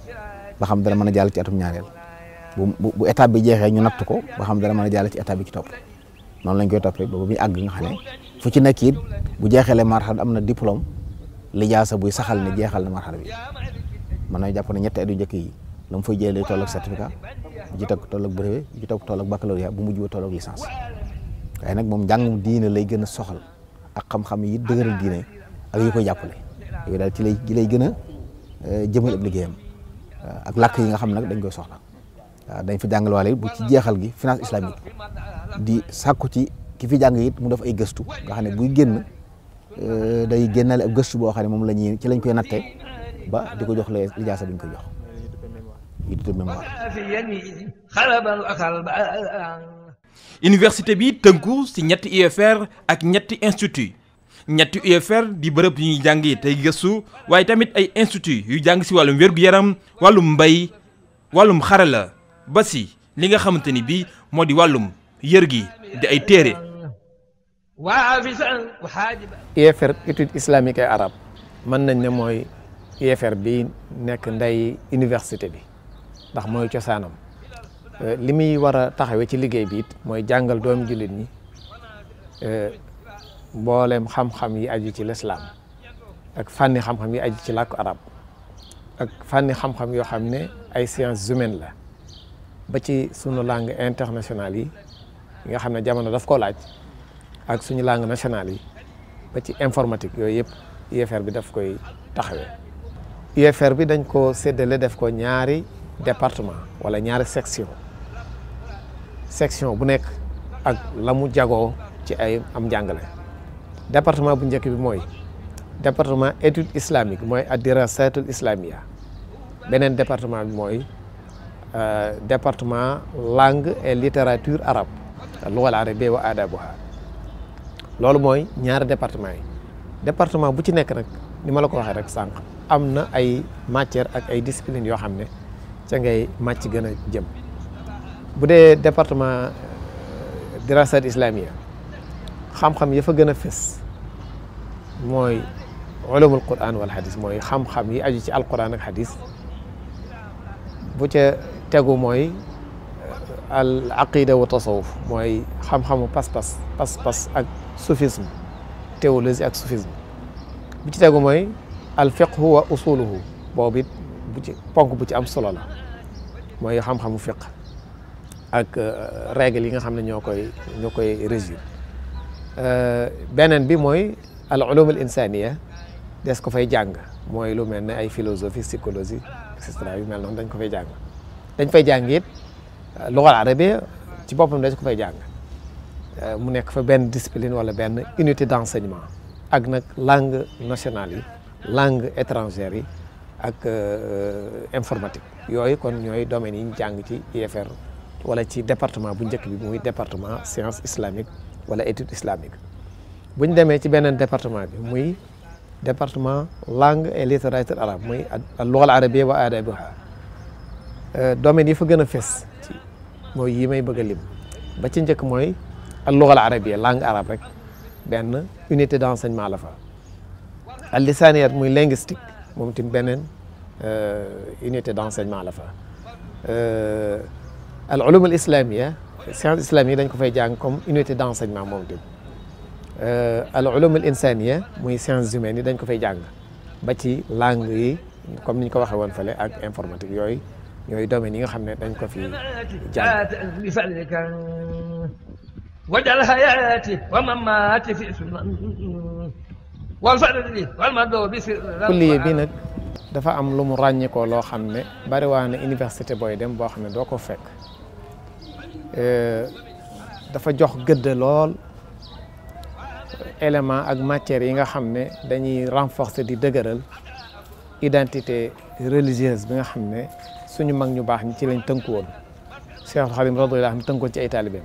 ba xam dana mën a jàll ci atum ñaareel bu étape bi jeexee ñu natt ko ba xam dana mën a jàll ci étape bi ci topp noonu lañ koy toppee ba muy àgg nga xam ne fu ci nekk it bu jeexalee marxala am na diplôme lijaasa buy saxal ne jeexal na marxala bi mën na jàpp ne ñetti at yu njëkk yi la mu fay jëlee toll ak certificat bu ci toog toll ak brevet bu ci toog toll ak baccalauréat bu mujj ba toll ak licence waaye nag moom njàngum diine lay gën a soxal ak xam-xam yi dëgëral diine ak yi koy jàppale yooyu daal ci lay gën a jëmal ab liggéeyam ak làkk yi nga xam nag dañ koy soxla waaw dañ fa jàngal waale bu ci jeexal gi finance islamique di sàkku ci ki fi jàng it mu def ay gëstu nga xam ne buy génn day génnale ab gëstu boo xam ne moom la ñuy ci lañ koy natte ba di ko jox lijaasa bi ñu koy jox yi tudd mémoire. université bi tënku ci ñetti UFR ak ñetti institut ñetti UFR di bërëb yu ñuy jàng tey gëstu waaye tamit ay institut yu jàng ci wàllum wér-gu-yaram wàllum mbay wàllum xarala ba ci li nga xamante ni bii moo di wàllum yër gi di ay téere. UFR étude islamique et arabe mën nañ ne mooy UFR bi nekk ndey université bi ndax mooy cosaanam li muy war a taxawee ci liggéey bi it mooy jàngal doomi jullit ñi mboolem xam-xam yi aju ci lislaam ak fànni xam-xam yi aju ci làkku arab ak fànni xam-xam yoo xam ne ay sciences humaines la ba ci sunu langue internationale yi nga xam ne jamono daf ko laaj ak suñu langue nationale yi ba ci informatique yooyu yëpp UFR bi daf koy taxawee. UFR bi dañ ko séddale def ko ñaari département wala ñaari section bu nekk ak la mu jagoo ci ay am njàngale. département bu njëkk bi mooy département étude islamique mooy ad-dirasatul islamia beneen département bi mooy département langue et littérature arabe al-lugha al-arabiyya wa adabuha loolu mooy ñaari département yi département bu ci nekk nag ni ma la ko waxee rek sànq am na ay matière ak ay discipline yoo xam ne ca ngay màcc gën a jëm bu dee département dirasat islamia xam-xam ya fa gën a fës mooy ulumul quran wal hadis mooy xam-xam yi aju ci alquran ak hadis bu ca tegu mooy al aqida wa tasawuf mooy xam-xamu pas-pas ak soufisme théologie ak soufisme bu ci tegu mooy al fiqhu wa usuluhu boobu it bu ci ponk bu ci am solo la mooy xam-xamu fiq ak règle yi nga xam ne ñoo koy régir beneen bi mooy al ulum al insaniya des ko fay jàng mooy lu mel ne ay philosophie psychologie et cetera yu mel noonu dañ ko fay jàng dañ fay jàng it lugha al arabiyya ci boppam dañ ko fay jàng mu nekk fa benn discipline wala benn unité d'enseignement ak nag langue nationale yi langue étrangère yi ak informatique yooyu kon ñooy domaines yi ñu jàng ci UFR wala ci département bu njëkk bi muy département science islamique wala étude islamique bu ñu demee ci beneen département bi muy département langue et littérature arabe muy al-lugha al-arabiyya wa adabuha domaines yi fa gën a fës ci mooy yi may bëgg a lim ba ci njëkk mooy al-lugha al-arabiyya langue arabe rek benn unité d'enseignement la fa al-lisaniyat muy linguistique moom tamit beneen unité d'enseignement la fa al-ulum al-islamiyya science islamique dañ ko fay jàng comme unité d'enseignement moom tamit al-ulum al-insaniya muy sciences humaines yi dañ ko fay jàng ba ci langue yi comme ni ñu ko waxee woon fële ak informatique yooyu ñooy domaines yi nga xam ne dañ ko fi jàng. wajal hayati wa mamati fi sunan wal fadli wal madobi kulliye bi nag dafa am lu mu ràññikoo loo xam ne bari waa ne université booy dem boo xam ne doo ko fekk dafa jox gëdd lool élément ak matières yi nga xam ne dañuy renforcer di dëgëral identité religieuse bi nga xam ne suñu mag ñu baax ñi ci lañ tënku woon Cheikhul Khadim radiyallahu anhu tënkoon ci ay taalibeem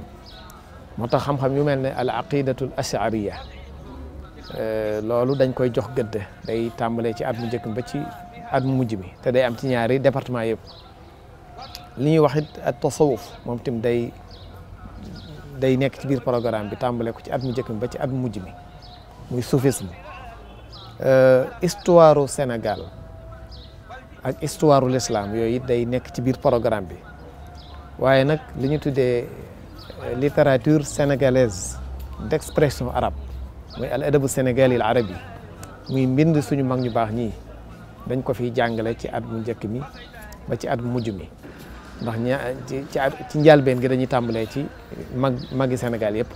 moo tax xam-xam yu mel ne al aqidatul ashariya loolu dañ koy jox gëdd day tàmbalee ci at mu njëkk ba ci at mu mujj bi te day am ci ñaari département yëpp li ñuy wax it at tasawuf moom tim day nekk ci biir programme bi tàmbale ko ci at mu njëkk ba ci at mu mujj bi muy soufisme histoire u Sénégal ak histoire u l'islam yooyu it day nekk ci biir programme bi waaye nag li ñu tuddee littérature sénégalaise d'expression arabe muy al adabu sénégali al arabi muy mbind suñu mag ñu baax ñii dañ ko fiy jàngale ci at mu njëkk mi ba ci at mu mujj mi ndax ci njëlbeen gi dañuy tàmbalee ci magi Sénégal yëpp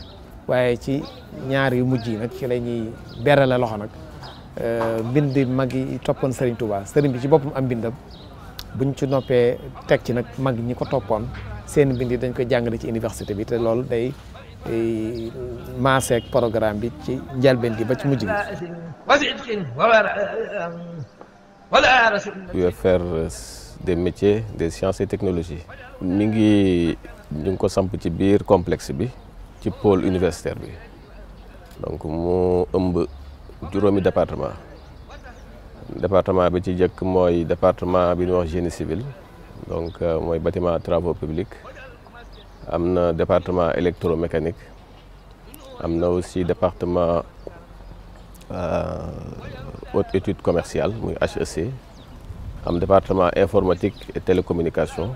waaye ci ñaar yu mujj yi nag ci la ñuy berale loxo nag mbind mag yi toppoon Serigne Touba Serigne bi ci boppam am mbindam buñ ci noppee teg ci nag mag ñi ko toppoon seen mbind yi dañ koy jàngale ci université bi te loolu day maaseek programme bi ci njëlbeen gi ba ci mujj gi. UFR des métiers des sciences et technologies. mi ngi ñu ngi ko samp ci biir complexe bi ci pôle universitaire bi donc mu ëmb juróomi département bi ci jëkk mooy département bi ñuy wax génie civil donc mooy bâtiment travaux publics am na département électromécanique am na aussi département haute étude commerciale muy HEC am département informatique et télécommunication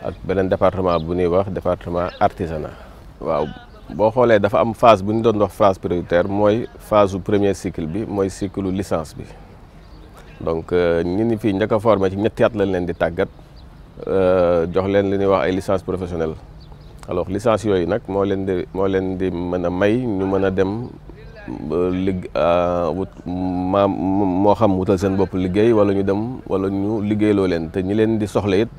ak beneen département bu ñuy wax département artisanat. waaw boo xoolee dafa am phase bu ñu doon wax phase prioritaire mooy phase su premier cycle bi mooy cycle licence bi donc ñi ni fii njëkk a formé ci ñetti at lañ leen di tàggat jox leen li ñuy wax ay licence professionnelle alors licence yooyu nag moo leen di mën a may ñu mën a dem wut moo xam wutal seen bopp liggéey wala ñu dem wala ñu liggéeyloo leen te ñi leen di soxla it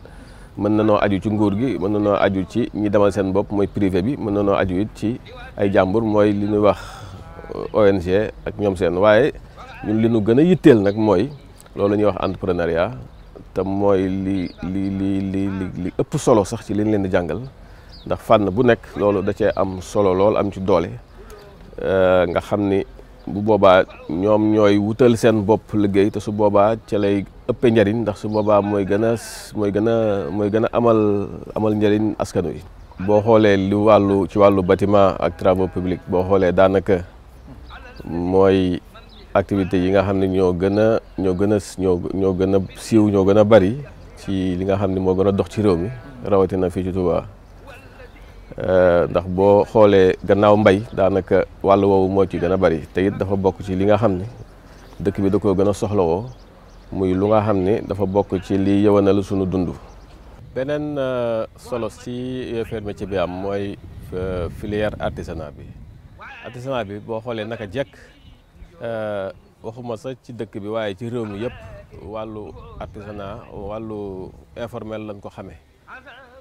mën na noo aju ci nguur gi mën na noo aju ci ñi demal seen bopp mooy privé bi mën na noo aju it ci ay jàmbur mooy li ñuy wax ONG ak ñoom seen waaye ñun li ñu gën a yitteel nag mooy loolu la ñuy wax entrepreneuriat te mooy li ëpp solo sax ci li ñu leen di jàngal ndax fànn bu nekk loolu da cee am solo lool am ci doole nga xam ni bu boobaa ñoom ñooy wutal seen bopp liggéey te su boobaa ca lay ëppee njariñ ndax su boobaa mooy gën a amal njariñ askanu yi. boo xoolee ci wàllu bâtiment ak travaux publics boo xoolee daanaka mooy activités yi nga xam ne ñoo gën a siiw ñoo gën a bari ci li nga xam ne moo gën a dox ci réew mi rawatina fii ci Touba. ndax boo xoolee gannaaw mbay daanaka wàllu woowu moo ci gën a bari te it dafa bokk ci li nga xam ne dëkk bi da koo gën a soxlawoo muy lu nga xam ne dafa bokk ci li yëwanal sunu dund. beneen solo ci UFR métier bi am mooy filière artisanat bi boo xoolee naka jekk waxuma sax ci dëkk bi waaye ci réew mi yëpp wàllu artisanat wàllu informel lañ ko xamee.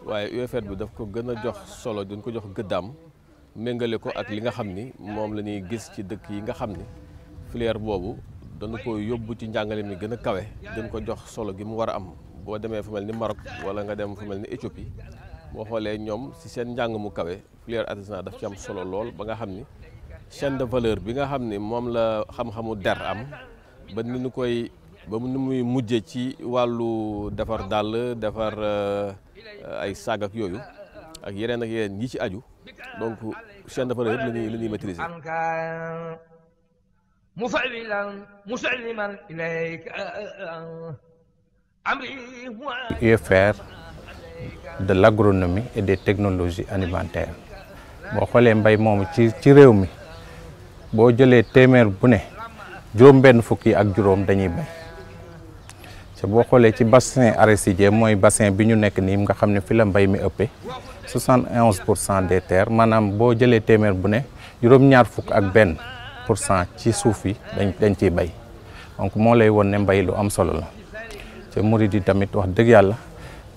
waaye UFR bi daf ko gën a jox solo duñ ko jox gëddaam méngale ko ak li nga xam ni moom la ñuy gis ci dëkk yi nga xam ni filière boobu dañu ko yóbbu ci njàngale mi gën a kawe dañ ko jox solo gi mu war a am boo demee fu mel ni Maroc wala nga dem fu mel ni Éthiopie boo xoolee ñoom ci seen njàng mu kawe filière artisanat daf ci am solo lool ba nga xam ni chaîne de valeur bi nga xam ni moom la xam-xamu der am ba ni ñu koy ba nu muy mujje ci wàllu defar dàll defar ay saag ak yooyu ak yeneen yi ci aju donc chaîne de valeur yëpp la ñuy maîtriser. UFR de l'agronomie et des technologies alimentaires boo xoolee mbay moomu ci réew mi boo jëlee téeméer bu ne juróom-benn fukki ak juróom dañuy bay. te boo xoolee ci bassin arachidier mooy bassin bi ñu nekk nii nga xam ne fi la mbay mi ëppee 71% des terres maanaam boo jëlee téeméer bu ne juróom-ñaar fukk ak benn % ci suuf yi dañ ciy bay donc moo lay won ne mbay lu am solo la te murid yi tamit wax dëgg yàlla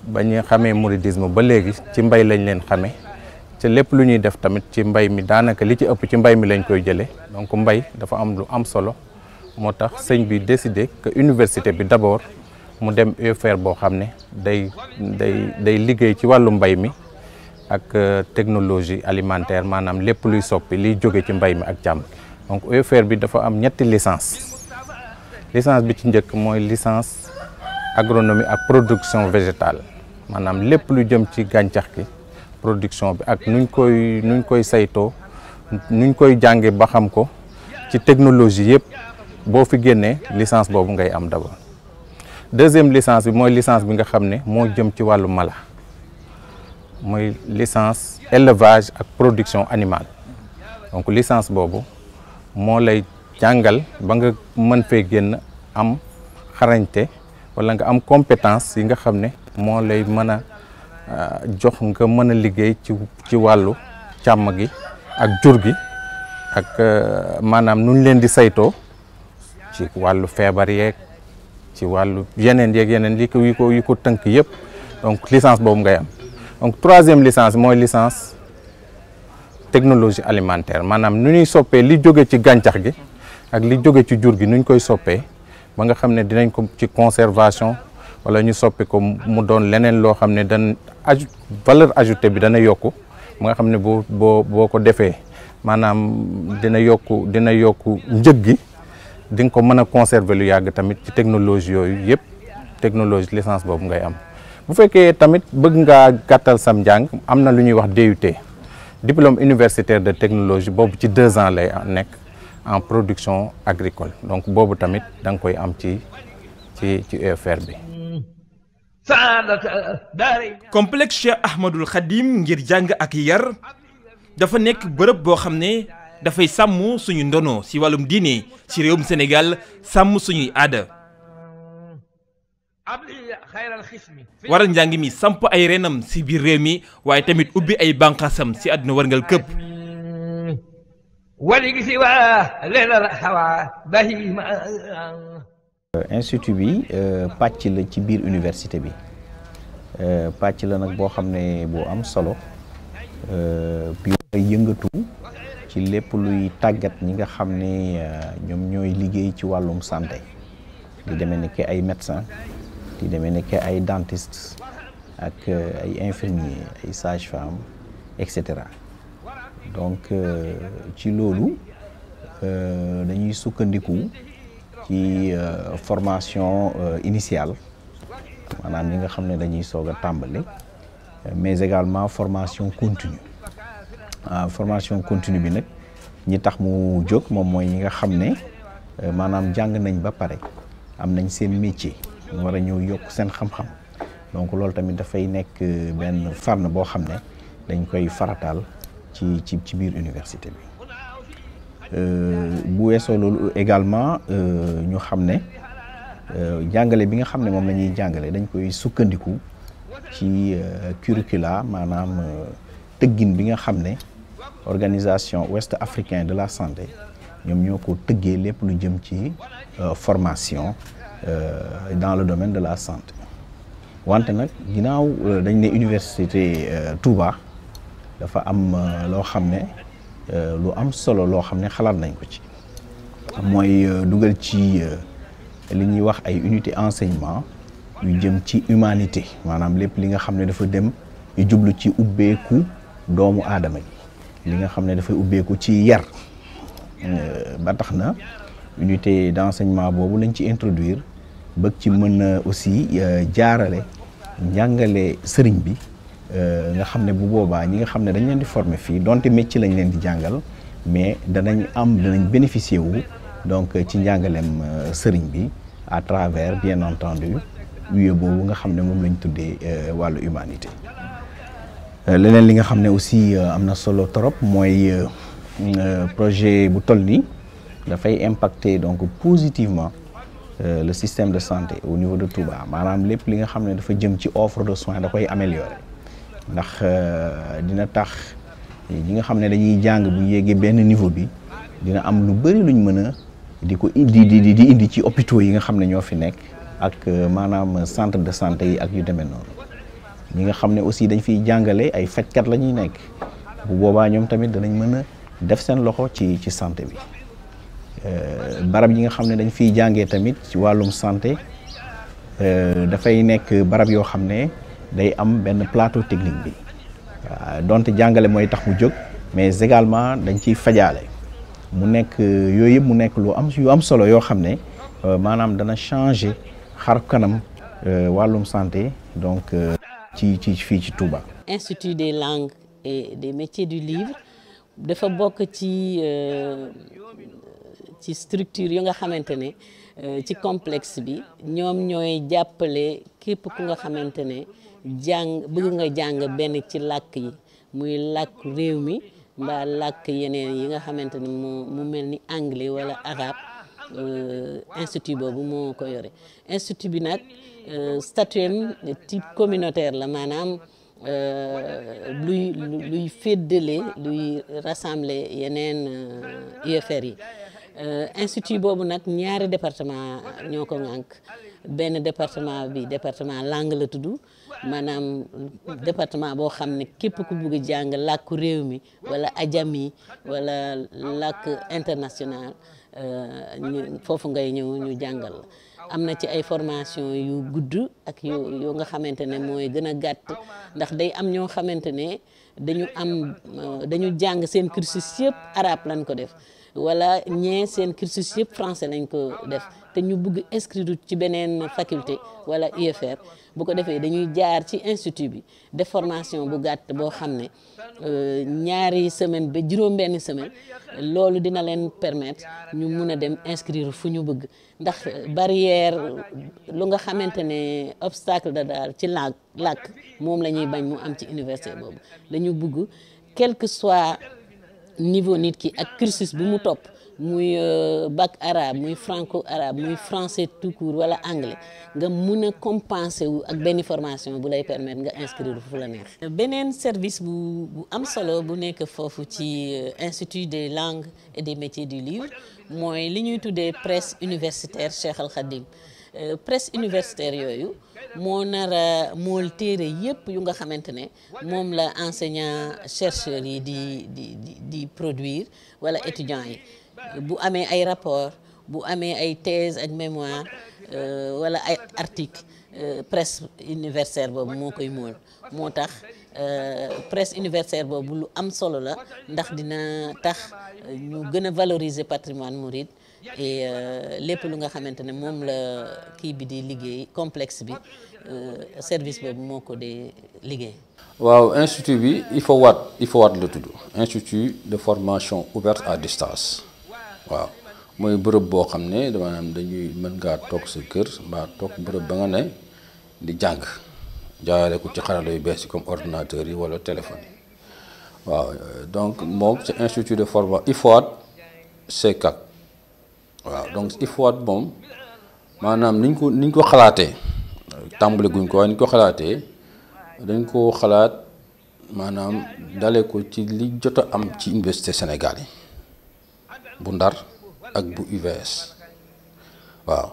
ba ñu xamee mouridisme ba léegi ci mbay lañ leen xamee te lépp lu ñuy def tamit ci mbay mi daanaka li ci ëpp ci mbay mi lañ koy jëlee donc mbay dafa am lu am solo moo tax sëñ bi décidé que université bi d'abord mu dem UFR boo xam ne day liggéey ci wàllu mbay mi ak technologie alimentaire maanaam lépp luy soppi liy jóge ci mbay mi ak càmm donc UFR bi dafa am ñetti licence bi ci njëkk mooy licence agronomie ak production végétale maanaam lépp lu jëm ci gàncax gi production bi ak nuñ koy saytoo nuñ koy jànge ba xam ko ci technologie yëpp boo fi génnee licence boobu ngay am d'abord. deuxième licence bi mooy licence bi nga xam ne moo jëm ci wàllu mala mooy licence élevage ak production animale donc licence boobu moo lay jàngal ba nga mën fee génn am xarañte wala nga am compétence yi nga xam ne moo lay mën a jox nga mën a liggéey ci wàllu càmm gi ak jur gi ak maanaam nuñ leen di saytoo ci wàllu feebar yeeg ci wàllu yeneen yi ko tënk yëpp donc licence boobu ngay am donc troisième licence mooy licence technologie alimentaire maanaam nu ñuy soppee li jóge ci gàncax gi ak li jóge ci jur gi nu ñu koy soppee ba nga xam ne dinañ ko ci conservation wala ñu soppi ko mu doon leneen loo xam ne valeur ajoutée bi dana yokku ba nga xam ne boo ko defee maanaam dina yokku njëg gi di nga ko mën a conserver lu yàgg tamit ci technologie yooyu yëpp technologie licence boobu ngay am. bu fekkee tamit bëgg ngaa gàttal sam njàng am na lu ñuy wax DUT diplôme universitaire de technologie boobu ci 2 ans lay nekk en production agricole donc boobu tamit da nga koy am ci UFR bi. complexe Cheikh Ahmadul Khadim ngir jàng ak yar dafa nekk bërëb boo xam ne dafay sàmm suñu ndono si wàllum diine ci réewum Sénégal sàmm suñuy aada. waral njàng mi samp ay renam si biir réew mi waaye tamit ubbi ay bànqaasam si àdduna warngal këpp. institut bi pàcc la ci biir université bi pàcc la nag boo xam ne boo am solo bi yëngatu ci lépp luy tàggat ñi nga xam ne ñoom ñooy liggéey ci wàllum santé di demee ne ke ay médecin di demee ne ke ay dentiste ak ay infirmier ay sage-femme et cetera donc ci loolu dañuy sukkandiku ci formation initiale maanaam ñi nga xam ne dañuy soog a tàmbali mais également formation continue formation continue bi nag ñi tax mu jóg moom mooy ñi nga xam ne maanaam jàng nañ ba pare am nañ seen métier ñu war a ñëw yokk seen xam-xam donc loolu tamit dafay nekk benn fànn boo xam ne dañ koy farataal ci biir université bi bu weesoo loolu également ñu xam ne jàngale bi nga xam ne moom la ñuy jàngale dañ koy sukkandiku ci curricula maanaam tëggin bi nga xam ne organisation ouest africain de la santé ñoom ñoo ko tëggee lépp lu jëm ci formation dans le domaine de la santé wante nag ginnaaw dañ ne université Touba dafa am loo xam ne lu am solo loo xam ne xalaat nañ ko ci mooy dugal ci li ñuy wax ay unité enseignement yu jëm ci humanité maanaam lépp li nga xam ne dafa dem yu jublu ci ubbeeku doomu aadama gi li nga xam ne dafay ubbeeku ci yar ba tax na unité d'enseignement boobu lañ ci introduire bëgg ci mën a aussi jaarale njàngale sëriñ bi nga xam ne bu boobaa ñi nga xam ne dañ leen di former fii donte métier lañ leen di jàngal mais danañ bénéficier wu donc ci njàngaleem sëriñ bi à travers bien entendu UE boobu nga xam ne moom lañ tuddee wàllu humanité. leneen li nga xam ne aussi am na solo trop mooy projet bu toll nii dafay impacter donc positivement le système de santé au niveau de Touba maanaam lépp li nga xam ne dafa jëm ci offre de soins da koy améliorer ndax dina tax ñi nga xam ne dañuy jàng bu yéegee benn niveau bi dina am lu bëri luñ mën a di ko di indi ci hôpitaux yi nga xam ne ñoo fi nekk ak maanaam centre de santé yi ak yu demee noonu ñi nga xam ne aussi dañ fiy jàngale ay fajkat la ñuy nekk bu boobaa ñoom tamit danañ mën a def seen loxo ci santé bi barab yi nga xam ne dañ fiy jàngee tamit ci wàllum santé dafay nekk barab yoo xam ne day am benn plateau technique bi donte jàngale mooy tax mu jóg mais également dañ ciy fajaale mu nekk yooyu yëpp mu nekk yu am solo yoo xam ne maanaam dana changer xar kanam wàllum santé donc ci fii ci Touba. Institut des langues et des métiers du livre dafa bokk ci structure yu nga xamante ne ci complexe bi ñoom ñooy jàppale képp ku nga xamante ne bëgg nga jàng benn ci làkk yi muy làkk réew mi mbaa làkk yeneen yi nga xamante ne mu mel ni anglais wala arabe institut boobu moo ko yore institut bi nag statut type communautaire la maanaam luy féddale luy rassembler yeneen UFR yi institut boobu nag ñaari département ñoo ko ŋànk benn département bi département langue la tudd maanaam département boo xam ne képp ku bugg a jàng làkku réew mi wala ajami wala làkk international foofu ngay ñëw ñu jàngal la. am na ci ay formation yu gudd ak yu nga xamante ne mooy gën a gàtt ndax day am ñoo xamante ne dañu jàng seen cursus yëpp arabe lañ ko def wala ñee seen cursus yëpp français lañ ko def te ñu bugg inscrire ci beneen faculté wala UFR bu ko defee dañuy jaar ci institut bi def formation bu gàtt boo xam ne ñaari semaine ba juróom-benn semaine loolu dina leen permettre ñu mun a dem inscrire fu ñu bëgg ndax barrière lu nga xamante ne obstacle da daal ci làkk moom la ñuy bañ mu am ci université boobu dañu bëgg quel que soit niveau nit ki ak cursus bu mu topp muy bac arabe muy franco arabe muy français tout court wala anglais nga mun a compenser wu ak benn formation bu lay permettre nga inscrire fu la neex. beneen service bu am solo bu nekk foofu ci institut des langues et des métiers du livre mooy li ñuy tuddee presse universitaire Cheikh Al Khadim presse universitaire yooyu moo nar a mool téere yëpp yu nga xamante ne moom la enseignant chercheurs yi di produire wala étudiants yi. bu amee ay rapport bu amee ay thèse ak mémoire wala ay article presse universitaire boobu moo koy mool moo tax presse universitaire boobu lu am solo la ndax dina tax ñu gën a valoriser patrimoine mouride et lépp lu nga xamante ne moom la kii bi di liggéey complexe bi service boobu moo ko di liggéey. waaw institut bi IFOWAT la tudd institut de formation ouverte à distance. waaw mooy bërëb boo xam ne maanaam dañuy mën ngaa toog sa kër mbaa toog bërëb ba nga ne di jàng jaarale ko ci xarala yu bees yi comme ordinateur yi wala téléphone yi waaw donc moom c'est institut de formation IFOWAT C4 waaw donc IFOWAT moom maanaam niñ ko xalaatee tàmbali guñ ko waaye niñ ko xalaatee dañ ko xalaat maanaam dale ko ci li jot a am ci université Sénégal yi bu Ndar ak bu UVS waaw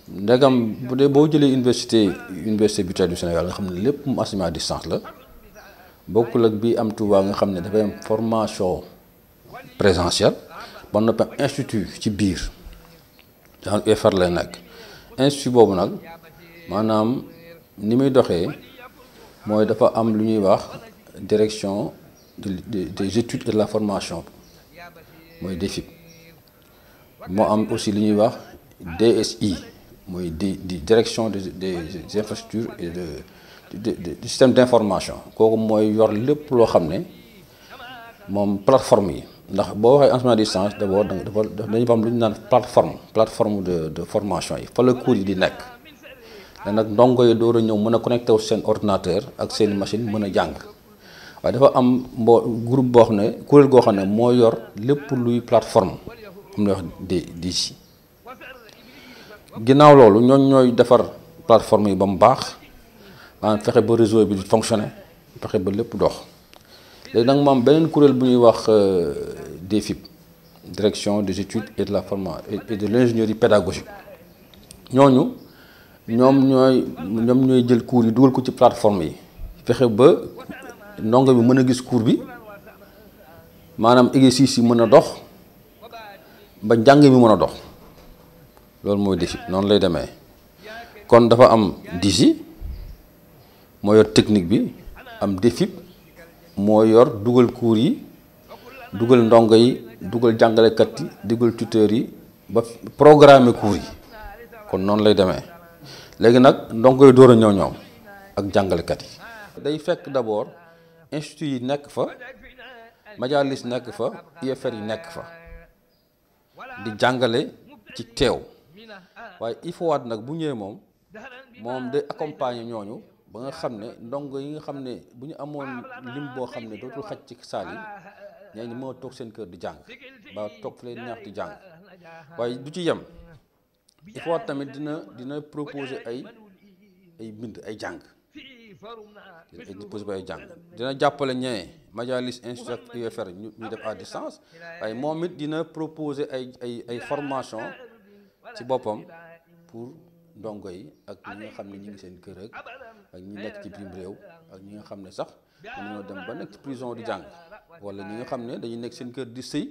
ndegam bu dee boo jëlee université virtuelle du Sénégal nga xam ne lépp mu enseignement à distance la bokkul ak bi am Touba nga xam ne dafay am formation présentielle ba noppi am institut ci biir genre UFR lay nekk institut boobu nag maanaam ni muy doxee mooy dafa am lu ñuy wax direction des études et de la formation mooy DEFIP moo am aussi li ñuy wax DSI mooy di direction des infrastructures et du système d'information kooku mooy yor lépp loo xam ne moom plateforme yi ndax boo waxee enseignement à distance d'abord dañu am lu ñu naan plateforme de formation yi fa la cours yi di nekk te nag ndongo yi door a ñëw mën a connecté wu seen ordinateur ak seen machine mën a jàng waaye dafa am groupe boo xam ne kuréel goo xam ne moo yor lépp luy plateforme am na wax di ginnaaw loolu ñooy defar plateforme yi ba mu baax maanaam fexe ba réseau bi di fonctionner fexe ba lépp dox léegi nag moom beneen kuréel bu ñuy wax DEFIP direction des études et de la formation et de l'ingénierie pédagogique ñoom ñooy jël cours yi dugal ko ci plateforme yi fexe ba ndongo bi mën a gis cours bi maanaam exercice yi mën a dox ba njàng mi mën a dox loolu mooy DEFIP noonu lay demee kon dafa am DIGI moo yor technique bi am DEFIP moo yor dugal cours yi dugal ndongo yi dugal jàngalekat yi dugal tuteur yi ba programmer cours yi kon noonu lay demee léegi nag ndongo yi door a ñëw ñoom ak jàngalekat yi. day fekk d'abord institut yi nekk fa majalis nekk fa UFR yi nekk fa di jàngale ci teew waaye IFOWAT nag bu ñëwee moom day accompagner ñooñu ba nga xam ne ndongo yi nga xam ne bu ñu amoon lim boo xam ne dootul xaj ci saal yi ñooñu moo toog seen kër di jàng ba toog fa leen neex di jàng waaye du ci yem IFOWAT tamit dina proposer ay mbind ay jàng dina jàppale ñee majalis institut UFR ñu def à distance waaye moom it dina proposer ay formation ci boppam pour ndongo yi ak ñi nga xam ne ñi ngi seen kër ak ñi nekk ci biir réew ak ñi nga xam ne sax dañoo dem ba nekk ci prison di jàng wala ñi nga xam ne dañu nekk seen kër di sëy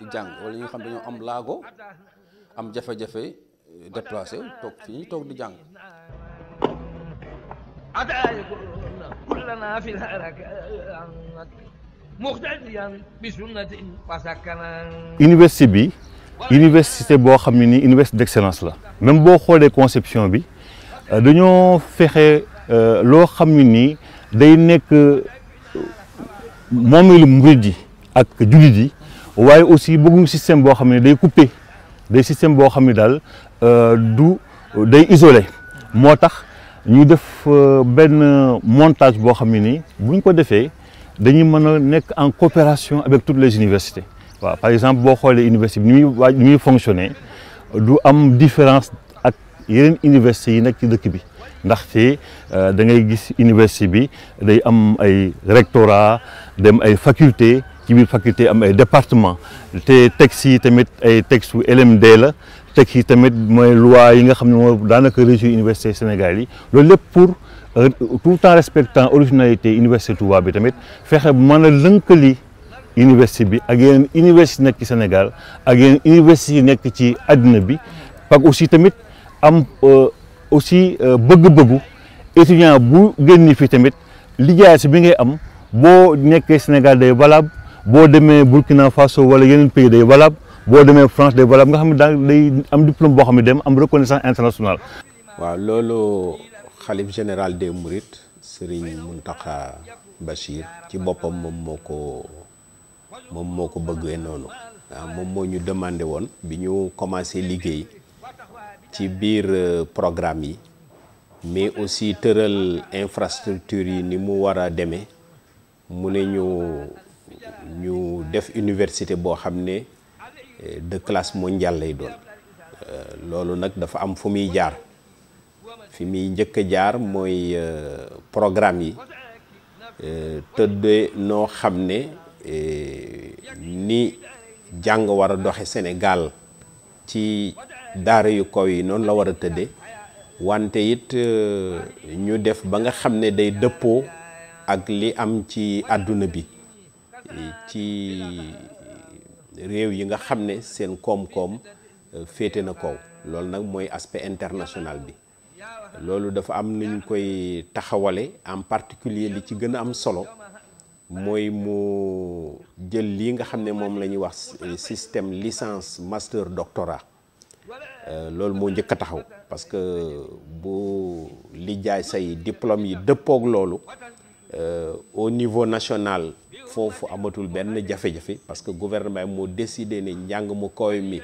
di jàng wala ñi nga xam ne dañoo am laago am jafe-jafe déplacé toog fii toog di jàng. université bi université boo xam ne ni université d'excellence la même boo xoolee conception bi dañoo fexe loo xam ne nii day nekk moomeelu murid yi ak jullit yi waaye aussi bëgguñu système boo xam ne day coupé day système boo xam ne daal du day isolé moo tax ñu def benn montage boo xam ne nii buñ ko defee dañuy mën a nekk en coopération avec toutes les universités waaw par exemple boo xoolee université bi ni muy fonctionner du am différence ak yeneen universités yi nekk ci dëkk bi ndaxte da ngay gis université bi day am ay rectorat dem ay faculté ci biir faculté am ay département te textes yi tamit ay textes yu LMD la textes yi tamit mooy loi yi nga xam ne moo daanaka régir université Sénégal yi loolu lépp pour tout le temps respectant originalité université Touba bi tamit fexe mën a lënkali université bi ak yeneen université nekk ci Sénégal ak yeneen université yi nekk ci àddina bi parce que aussi tamit am aussi bëgg-bëggu étudiant bu génn fi tamit liggéey si bi ngay am boo nekkee Sénégal day valable boo demee Burkina Faso wala yeneen pays day valable boo demee France day valable nga xam ne daal day am diplôme boo xam ne dem am reconnaissance internationale. waaw loolu xalif général des Mourides Serigne Mountakha Bachir ci boppam moom moo ko bëggee noonu waaw moom moo ñu demandé woon bi ñu commencé liggéey ci biir programme yi mais aussi tëral infrastructure yi ni mu war a demee mu ne ñu def université boo xam ne de classe mondiale lay doon loolu nag dafa am fu muy jaar fi muy njëkk a jaar mooy programme yi tëddee noo xam ne ni jàng war a doxe Sénégal ci daara yu kaw yi noonu la war a tëddee wante it ñu def ba nga xam ne day dëppoo ak li am ci àdduna bi ci réew yi nga xam ne seen koom-koom féete na kaw loolu nag mooy aspect international bi loolu dafa am nuñ koy taxawale en particulier li ci gën a am solo mooy mu jël lii nga xam ne moom la ñuy wax système licence master doctorat loolu moo njëkk a taxaw parce que bu li jaay say diplôme yi dëppoog loolu au niveau national foofu amatul benn jafe-jafe parce que gouvernement moo décidé ne njàng mu kaw mi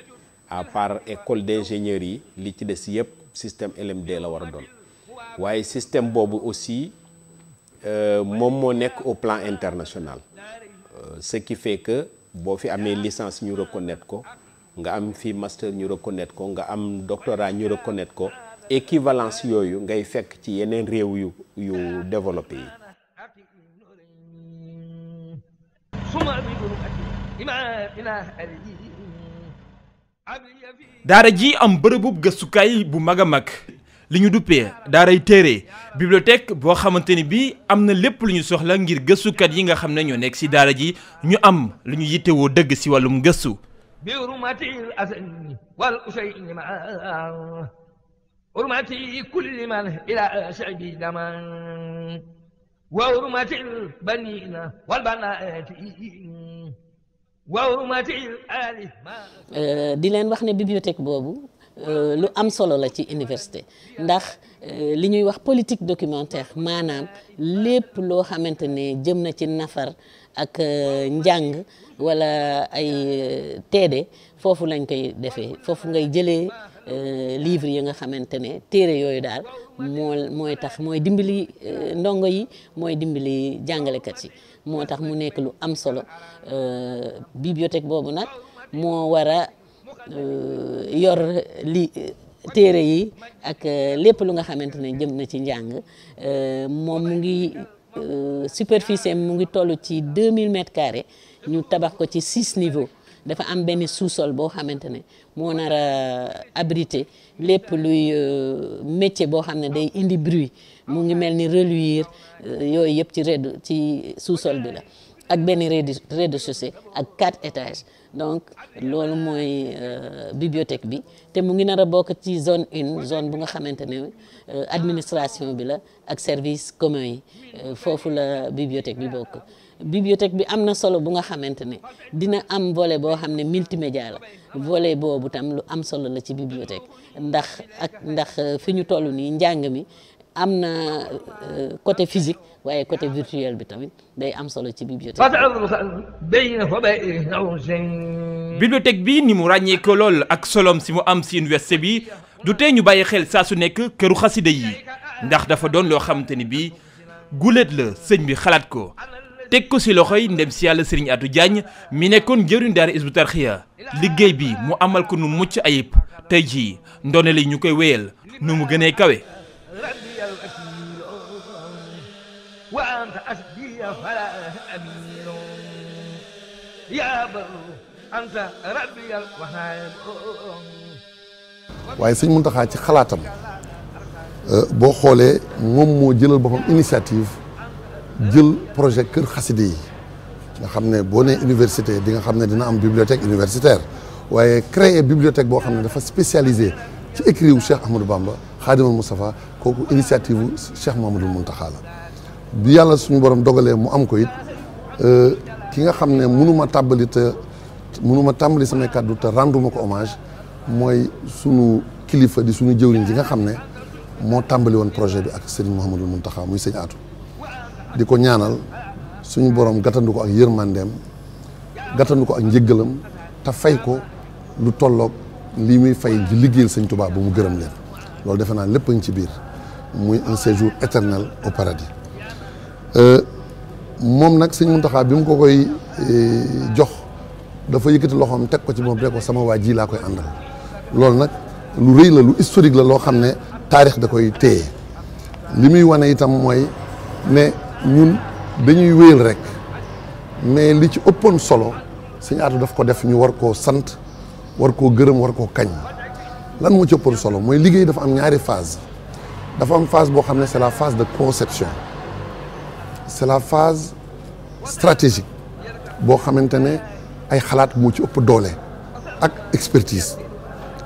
à part école d'ingénieur yi li ci des yëpp système LMD la war a doon waaye système boobu aussi moom moo nekk au plan international ce qui fait que boo fi amee licence ñu reconnaître ko nga am fi master ñu reconnaître ko nga am doctorat ñu reconnaître ko équivalence yooyu ngay fekk ci yeneen réew yu développé yi. daara ji am bërëbub gëstukaay bu mag a mag li ñu duppee daaray téere bibliothèque boo xamante ni bii am na lépp lu ñu soxla ngir gëstukat yi nga xam ne ñoo nekk ci daara ji ñu am lu ñu yittewoo dëgg ci wàllum gëstu. di leen wax ne bibliothèque boobu lu am solo la ci université ndax li ñuy wax politique documentaire maanaam lépp loo xamante ne jëm na ci nafar ak njàng wala ay teede foofu lañ koy defee foofu ngay jëlee livre yi nga xamante ne téere yooyu daal mooy tax mooy dimbali ndongo yi mooy dimbali jàngalekat yi moo tax mu nekk lu am solo bibliothèque boobu nag moo war a yor li téere yi ak lépp lu nga xamante ne jëm na ci njàng moom mu ngi superficie mu ngi toll ci 2000 mètres carrés ñu tabax ko ci 6 niveaux dafa am benn sous-sol boo xamante ne moo nar a abriter lépp luy métier boo xam ne day indi bruit mu ngi mel ni reluire yooyu yëpp ci sous-sol bi la ak benn rez-de-chaussée ak 4 étages donc loolu mooy bibliothèque bi te mu ngi nar a bokk ci zone 1 zone bu nga xamante ne administration bi la ak service commun yi foofu la bibliothèque bi bokk. bibliothèque bi am na solo bu nga xamante ne dina am volet boo xam ne multimédia la volet boobu tam lu am solo la ci bibliothèque ndax fi ñu toll nii njàng mi am na côté physique waaye côté virtuel bi tamit day am solo ci bibliothèque. bibliothèque bi ni mu ràññee ko lool ak solom si mu am si université bi du tee ñu bàyyi xel saa su nekk këru xasida yi ndax dafa doon loo xamante ni bii guléet la sëñ bi xalaat ko teg ko si loxoy ndem si yàlla Serigne Atou Diagne mi nekkoon jëriñ daara Hizbut Tarqiyyah liggéey bi mu amal ko nu mucc ayib tey jii ndoone li ñu koy wéyal nu mu gënee kawe. waaye sëñ Mountakha ci xalaatam boo xoolee moom moo jëlal boppam initiative jël projet kër xaside yi nga xam ne boo nee université di nga xam ne dina am bibliothèque universitaire waaye créer bibliothèque boo xam ne dafa spécialisé ci écrit wu Cheikh Ahmadou Bamba Khadimul Moustapha kooku initiative wu Cheikh Mouhamadoul Mountakha la bi yàlla suñu borom dogalee mu am ko it ki nga xam ne mënuma tàmbali samay kàddu te renduma ko hommage mooy sunu kilifa di sunu jëwriñ ji nga xam ne moo tàmbali woon projet bi ak Serigne Mouhamadoul Mountakha muy sëñ Atou di ko ñaanal suñu borom gàttandu ko ak yërmandeem gàttandu ko ak njëggalam te fay ko lu tolloog lii muy fay di liggéeyal sëñ Touba ba mu gërëm leen loolu defe naa lépp a ngi ci biir muy un séjour éternel au paradis moom nag sëñ Mountakha bi mu ko koy jox dafa yëkkati loxoom teg ko ci moom rek ko sama waa ji laa koy àndal loolu nag lu rëy la lu historique la loo xam ne taarix da koy téye li muy wane itam mooy ne ñun dañuy wéyal rek mais li ci ëppoon solo sëñ Atou daf ko def ñu war koo sant war koo gërëm war koo kañ lan moo ci ëppoon solo mooy liggéey dafa am ñaari phase dafa am phase boo xam ne c'est la phase de conception c'est la phase stratégique boo xamante ne ay xalaat moo ci ëpp doole ak expertise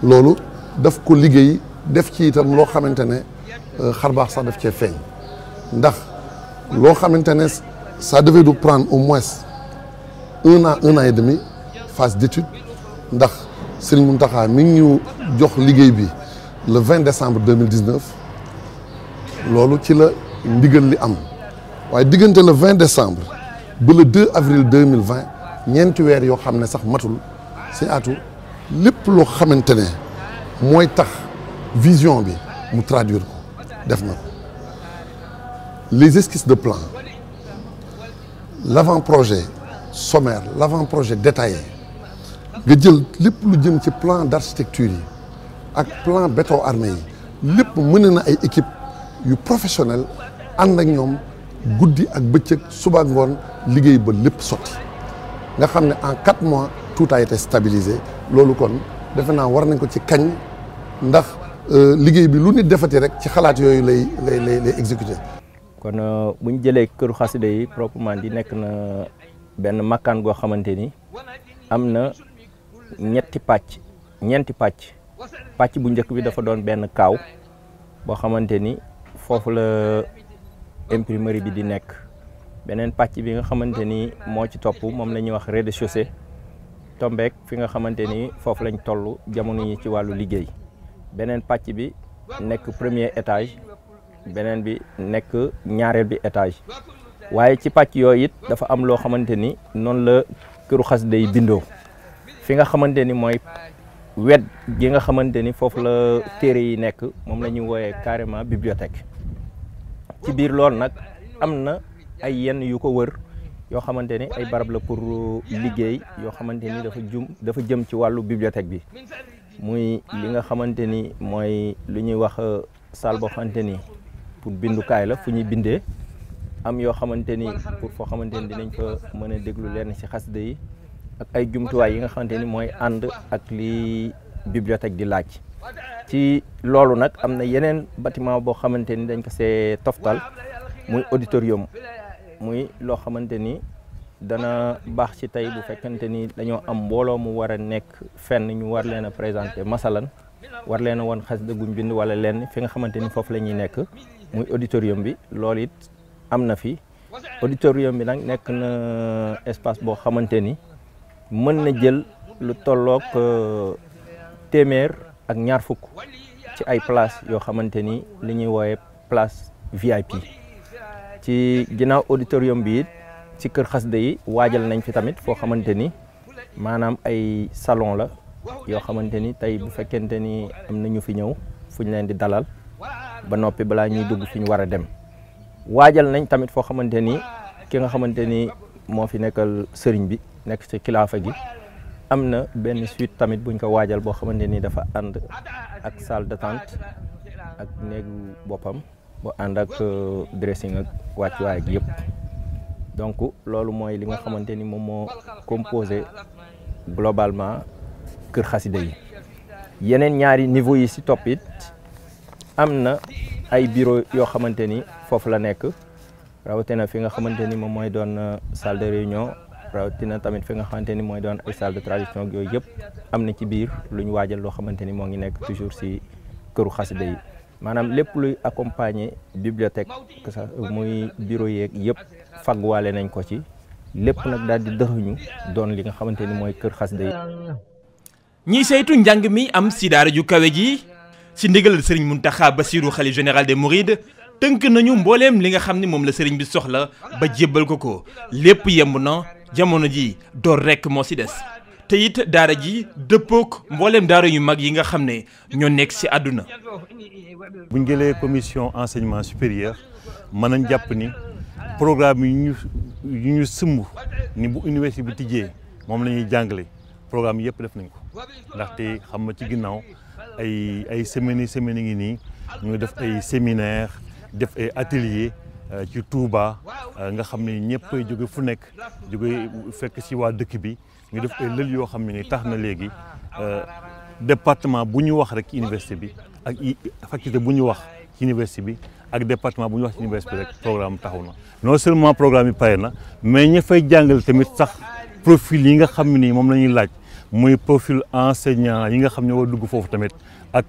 loolu daf ko liggéey def ci itam loo xamante ne xarbaax sax daf cee feeñ ndax loo xamante ne ça devait nous prendre au moins un an et demi phase d'étude ndax Serigne Mountakha mi ngi ñu jox liggéey bi le 20 décembre 2019 loolu ci la ndigal li am waaye diggante le 20 décembre ba le 2 avril 2020 ñeenti weer yoo xam ne sax matul sëñ Atou lépp loo xamante ne mooy tax vision bi mu traduire ko def na ko les esquisses de plan l'avant-projet sommaire l'avant-projet détaillé nga jël lépp lu jëm ci plan d'architecture yi ak plan béton armé yi lépp mën na ay équipe yu professionnel ànd ak ñoom guddi ak bëccëg suba ak ngoon liggéey ba lépp sotti nga xam ne en 4 mois tout a été stabilisé loolu kon defe naa war nañ ko ci kañ ndax liggéey bi lu nit defati rek ci xalaat yooyu lay exécuté. kon bu ñu jëlee këru xasida yi proprement di nekk na benn makkaan goo xamante ni am na ñeenti pàcc bu njëkk bi dafa doon benn kaaw boo xamante ni foofu la imprimerie bi di nekk beneen pàcc bi nga xamante ni moo ci topp moom la ñuy wax rez-de-chaussée tombeek fi nga xamante ni foofu lañ toll jamono yi ci wàllu liggéey beneen pàcc bi nekk premier étage beneen bi nekk ñaareel bi étage waaye ci pàcc yooyu it dafa am loo xamante ni noonu la këru xasida yi bindoo fi nga xamante ni mooy wet gi nga xamante ni foofu la téere yi nekk moom la ñuy wooyee carrément bibliothèque ci biir loolu nag am na ay yenn yu ko wër yoo xamante ni ay barab la pour liggéey yoo xamante ni dafa jëm ci wàllu bibliothèque bi muy li nga xamante ni mooy lu ñuy wax salle boo xamante ni pour bindukaay la fu ñuy bindee am yoo xamante ni pour foo xamante ni dinañ fa mën a déglu lenn ci xasida yi ak ay jumtuwaay yi nga xamante ni mooy ànd ak li bibliothèque di laaj. ci loolu nag am na yeneen bâtiment boo xamante ni dañ ko see toftal muy auditorium muy loo xamante ni dana baax ci tey bu fekkante ni dañoo am mbooloo mu war a nekk fenn ñu war leen a présenter masalan war leen a woon xasida guñ bind wala leen fi nga xamante ni foofu la ñuy nekk muy auditorium bi loolu it am na fi. auditorium bi nag nekk na espace boo xamante ni mën na jël lu tolloog téeméer ak ñaar fukk ci ay place yoo xamante ni li ñuy woowe place VIP. ci ginnaaw auditorium bi it ci kër xasida yi waajal nañ fi tamit foo xamante ni maanaam ay salon la yoo xamante ni tey bu fekkente ni am na ñu fi ñëw fu ñu leen di dalal ba noppi balaa ñuy dugg fi ñu war a dem. waajal nañ tamit foo xamante ni ki nga xamante ni moo fi nekkal sëriñ bi nekk ci kilaafa gi am na benn suite tamit buñ ko waajal boo xamante ni dafa ànd ak salle d'attente ak néegu boppam bu ànd ak dressing ak wàccuwaay gi yëpp. donc loolu mooy li nga xamante ni moom moo composé globalement kër xasida yi. yeneen ñaari niveau yi ci topp it am na ay bureau yoo xamante ni foofu la nekk rawatina fi nga xamante ni moom mooy doon salle de réunion rawatina tamit fi nga xamante ni mooy doon ay salle de tradition yooyu yëpp am na ci biir lu ñu waajal loo xamante ni moo ngi nekk toujours ci këru xasida yi. maanaam lépp luy accompagner bibliothèque que ça muy bureau yeeg yëpp fagwaale nañ ko ci lépp nag daal di dëxuñu doon li nga xamante ni mooy kër xasida yi. ñiy saytu njàng mi am si daara ju kawe ji si ndigalal sëriñ Mountakha Bassirou xalif général des Mourides tënk nañu mbooleem li nga xam ni moom la sëriñ bi soxla ba jébbal ko lépp yemb na jamono ji door rekk moo si des te it daara ji dëppook mbooleem daara yu mag yi nga xam ne ñoo nekk si àdduna. bu ñu jëlee commission enseignement supérieur mën nañ jàpp ni programme yu ñu sëmb ni bu université bi tijjee moom la ñuy jàngale programme yëpp def nañ ko ndaxte xam nga ci ginnaaw ay semaines ngi nii ñu def ay séminaire def ay atelier ci Touba nga xam ne ñëpp ay jóge fu nekk jóge fekk ci waa dëkk bi ñu def ay lël yoo xam ne ni tax na léegi département bu ñu wax rek ci université bi ak faculté bu ñu wax ci université bi ak département bu ñu wax ci université bi rek programme taxaw na. non seulement programme yi pare na mais ña fay jàngal tamit sax profil yi nga xam ne nii moom la ñuy laaj muy profil enseignant yi nga xam ne war dugg foofu tamit ak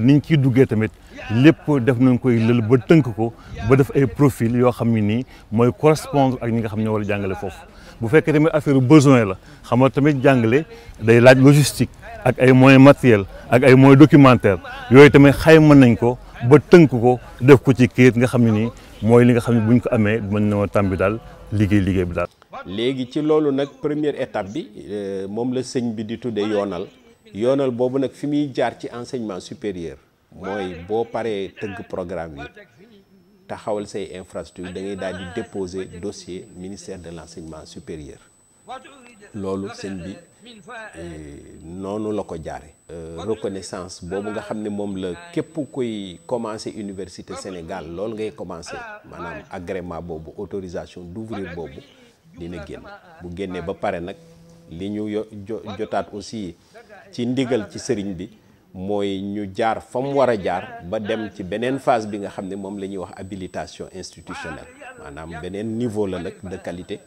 niñ ciy duggee tamit lépp def nañ koy lël ba tënk ko ba def ay profil yoo xam ne nii mooy correspondre ak ñi nga xam ne war a jàngale foofu. bu fekkee tamit affaire besoin la xam nga tamit jàngale day laaj logistique ak ay moyens matériels ak ay moyens documentaires yooyu tamit xayma nañ ko ba tënk ko def ko ci kayit nga xam ne nii mooy li nga xam ne buñ ko amee mën na tàmbi daal liggéey bi daal. léegi ci loolu nag première étape bi moom la sëñ bi di tuddee yoonal boobu nag fi muy jaar ci enseignement supérieur mooy boo paree tëgg programme yi taxawal say infrastructure da ngay daal di déposer dossier ministère de l'enseignement supérieur loolu sëñ bi noonu la ko jaare reconnaissance boobu nga xam ne moom la képp kuy commencer université Sénégal loolu ngay commencer maanaam agrément boobu autorisation d'ouvrir boobu dina génn bu génnee ba pare nag li ñu jotaat aussi ci ndigal ci sëriñ bi mooy ñu jaar fa mu war a jaar ba dem ci beneen phase bi nga xam ne moom la ñuy wax habilitation institutionnelle maanaam beneen niveau la nag de qualité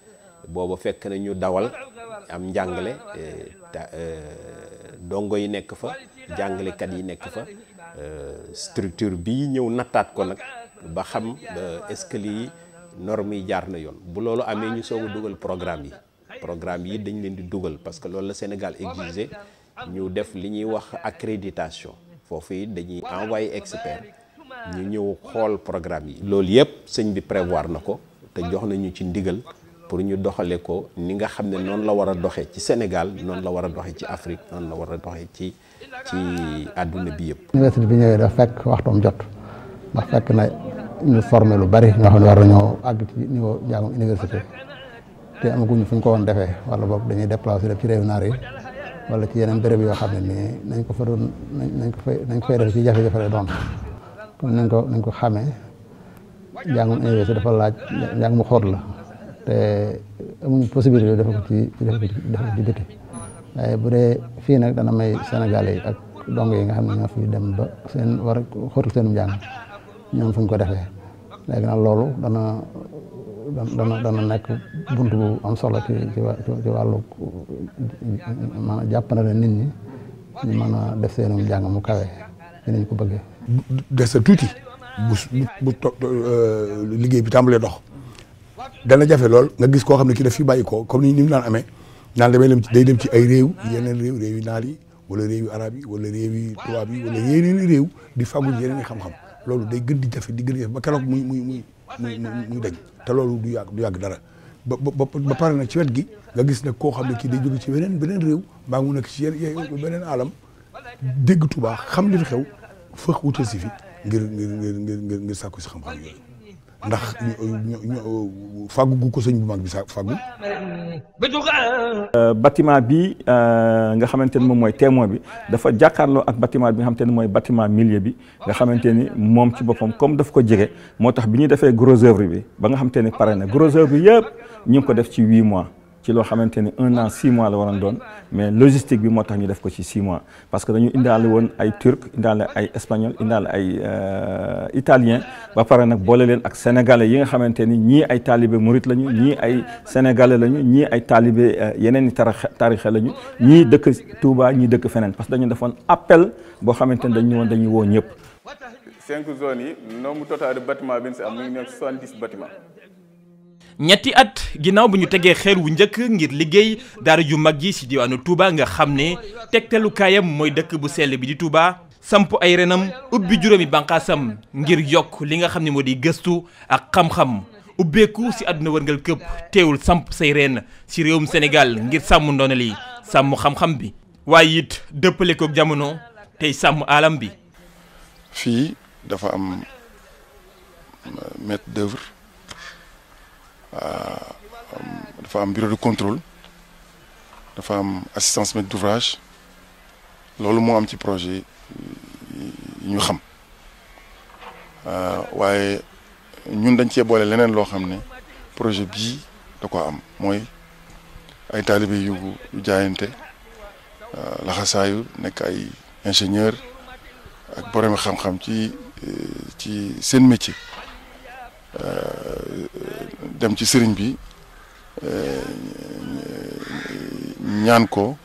booba fekk na ñu dawal am njàngale dongo yi nekk fa jàngalekat yi nekk fa structure bi ñëw nattaat ko nag ba xam est-ce que lii normes yi jaar na yoon bu loolu amee ñu soog a dugal programme yi dañ leen di dugal parce que loolu la Sénégal exigé ñu def li ñuy wax accréditation foofu it dañuy envoyé expert ñu ñëw xool programme yi. loolu yëpp sëñ bi prévoir na ko te jox nañu ci ndigal pour ñu doxale ko ni nga xam ne noonu la war a doxee ci Sénégal noonu la war a doxee ci Afrique noonu la war a doxee ci àdduna bi yëpp. université bi ñëwee dafa fekk waxtoom jot ndax fekk na ñu formé lu bari ñoo xam ne war nañoo àgg ci niveau jàngum université te amaguñu fu ñu ko woon defee wala boog dañuy déplacé def ci réew naar yi wala ci yeneen béréb yoo xam ne nii nañ ko fay def ci jafe-jafe la doon comme nañ ko xamee jàngum université dafa laaj njàng mu xóot la te amuñu possibilité defe ko ci biti waaye bu dee fii nag dana may Sénégalais yi ak dong yi nga xam ne ñoo fi dem ba seen war a xóotul seenum njàng ñoom fuñ ko defee léegi nag loolu dana nekk bunt bu am solo ci wàllu maanaam jàpp na leen nit ñi ñu mën a def seenum njàng mu kawe ci niñ ko bëggee. des sa tuuti bu liggéey bi tàmbalee dox dana jafe lool nga gis koo xam ne ki daf fi bàyyi ko comme ni mu daan amee naan day dem ci ay réew yeneen réew yi naar yi wala réew yu arab yi wala réew yi tubaab yi wala yeneen i réew di fagul yeneen i xam-xam loolu day gën di jafe ba keroog muy dañ te loolu du yàgg dara ba pare nag ci wet gi nga gis nag koo xam ne kii day jóge ci beneen réew mbaa mu nekk ci beneen alam dégg Tuubaa xam li fi xew fëx wutal si fi ngir sàkku si xam-xam yooyu ndax fàggu gu ko sëñ bu mag bi sa fàggu. bâtiment bi nga xamante ni moom mooy témoin bi dafa jàkkaarloo ak bâtiment bi nga xamante ni mooy bâtiment milieu bi nga xamante ni moom ci boppam comme daf ko jege moo tax bi ñu defee gros œuvre bi ba nga xamante ni pare na gros œuvre bi yëpp ñu ngi ko def ci 8 mois. ci loo xamante ni 1 an 6 mois la waroon doon mais logistique bi moo tax ñu def ko ci 6 mois parce que dañu indaale woon ay turc indaale ay espagnol indaale ay italien ba pare nag boole leen ak sénégalais yi nga xamante ni ñii ay taalibe murit lañu ñii ay sénégalais lañu ñii ay taalibe yeneen i tarixe lañu ñii dëkk Touba ñii dëkk feneen parce que dañu defoon appel boo xamante ni dañuy woo ñëpp. 5 zones yi nombre total de bâtiment bi ñu si am mu ngi nekk 70 bâtiment. ñetti at ginnaaw bu ñu tegee xeer wu njëkk ngir liggéey daara ju mag ji ci diwaanu Touba nga xam ne tegtalukaayam mooy dëkk bu sell bi di Touba samp ay renam ubbi juróomi bànqaasam ngir yokk li nga xam ne moo di gëstu ak xam-xam ubbeeku ci àdduna wërngal këpp teewul samp say reen ci réewum Sénégal ngir sàmm ndono li sàmm xam-xam bi waaye it dëppale ko jamono tey sàmm alam bi. fii dafa am maître d'œuvre. dafa am bureau de contrôle dafa am assistance maître d'ouvrage loolu moo am ci projet yi ñu xam waaye ñun dañ cee boole leneen loo xam ne projet bii da ko am mooy ay taalibe yu jaayante laxasaayu nekk ay ingénieur ak borom xam-xam ci seen métier. dem ci sëriñ bi ñaan ko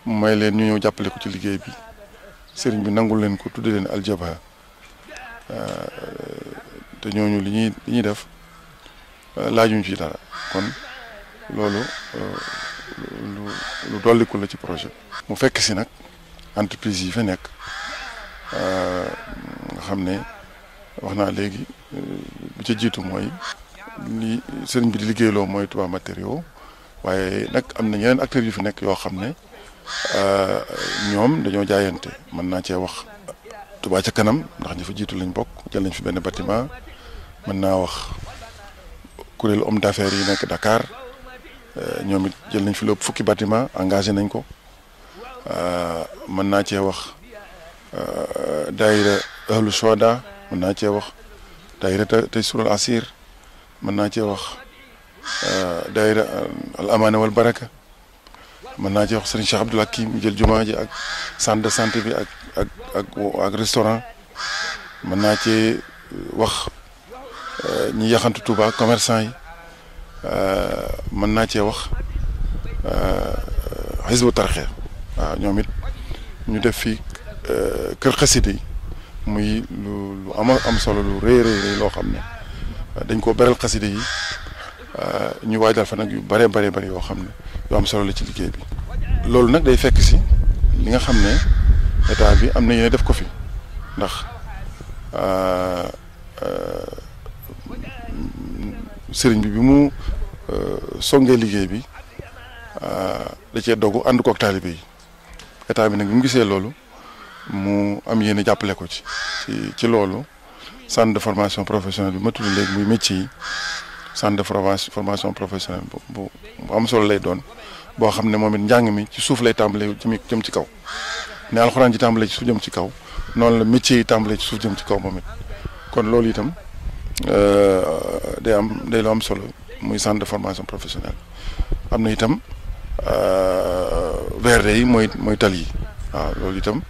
may leen ñu ñëw jàppale ko ci liggéey bi sëriñ bi nangul leen ko tudde leen aljaba te ñooñu li ñuy def laajuñ ci dara kon loolu lu dolliku la ci projet mu fekk si nag entreprise yi fa nekk nga xam ne wax naa léegi bu ca jiitu mooy li sëriñ bi di liggéeyloo mooy Touba matériaux waaye nag am na ñeneen acteurs yu fi nekk yoo xam ne ñoom dañoo jaayante mën naa cee wax Touba ca kanam ndax ñi fa jiitu lañ bokk jël nañ fi benn bâtiment mën naa wax kuréelu homme d'affaires yi nekk Dakar ñoom it jël nañ fi lépp fukki bâtiment engagé nañ ko mën naa cee wax daayira ahlu shoda mën naa cee wax daayira tey sural asir mën naa cee wax daayira al amana wal baraka mën naa cee wax Serigne Cheikh Abdoul Hakim jël jumaa ji ak centre de santé bi ak restaurant mën naa cee wax ñi yaxantu Touba commerçant yi mën naa cee wax Hizbut Tarqiyyah waaw ñoom it ñu def fi kër xasida yi muy lu am solo lu rëy loo xam ne dañ ko beral xasida yi ñu waajal fa nag yu bare yoo xam ne yu am solo la ci liggéey bi loolu nag day fekk si li nga xam ne état bi am na yéene def ko fi ndax sëriñ bi mu songee liggéey bi da cee dogu ànd ko ak taalibe yi état bi nag bi mu gisee loolu mu am yéene jàppale ko ci loolu centre de formation professionnelle bi ma tudd léegi muy métier yi centre de formation professionnelle bu am solo lay doon boo xam ne moom it njàng mi ci suuf lay tàmbalee jëm ci kaw ne alxuraan ji tàmbalee ci suuf jëm ci kaw noonu la métier yi tàmbalee ci suuf jëm ci kaw moom it kon loolu itam day lu am solo muy centre de formation professionnelle am na itam VRD yi mooy tali yi waaw loolu itam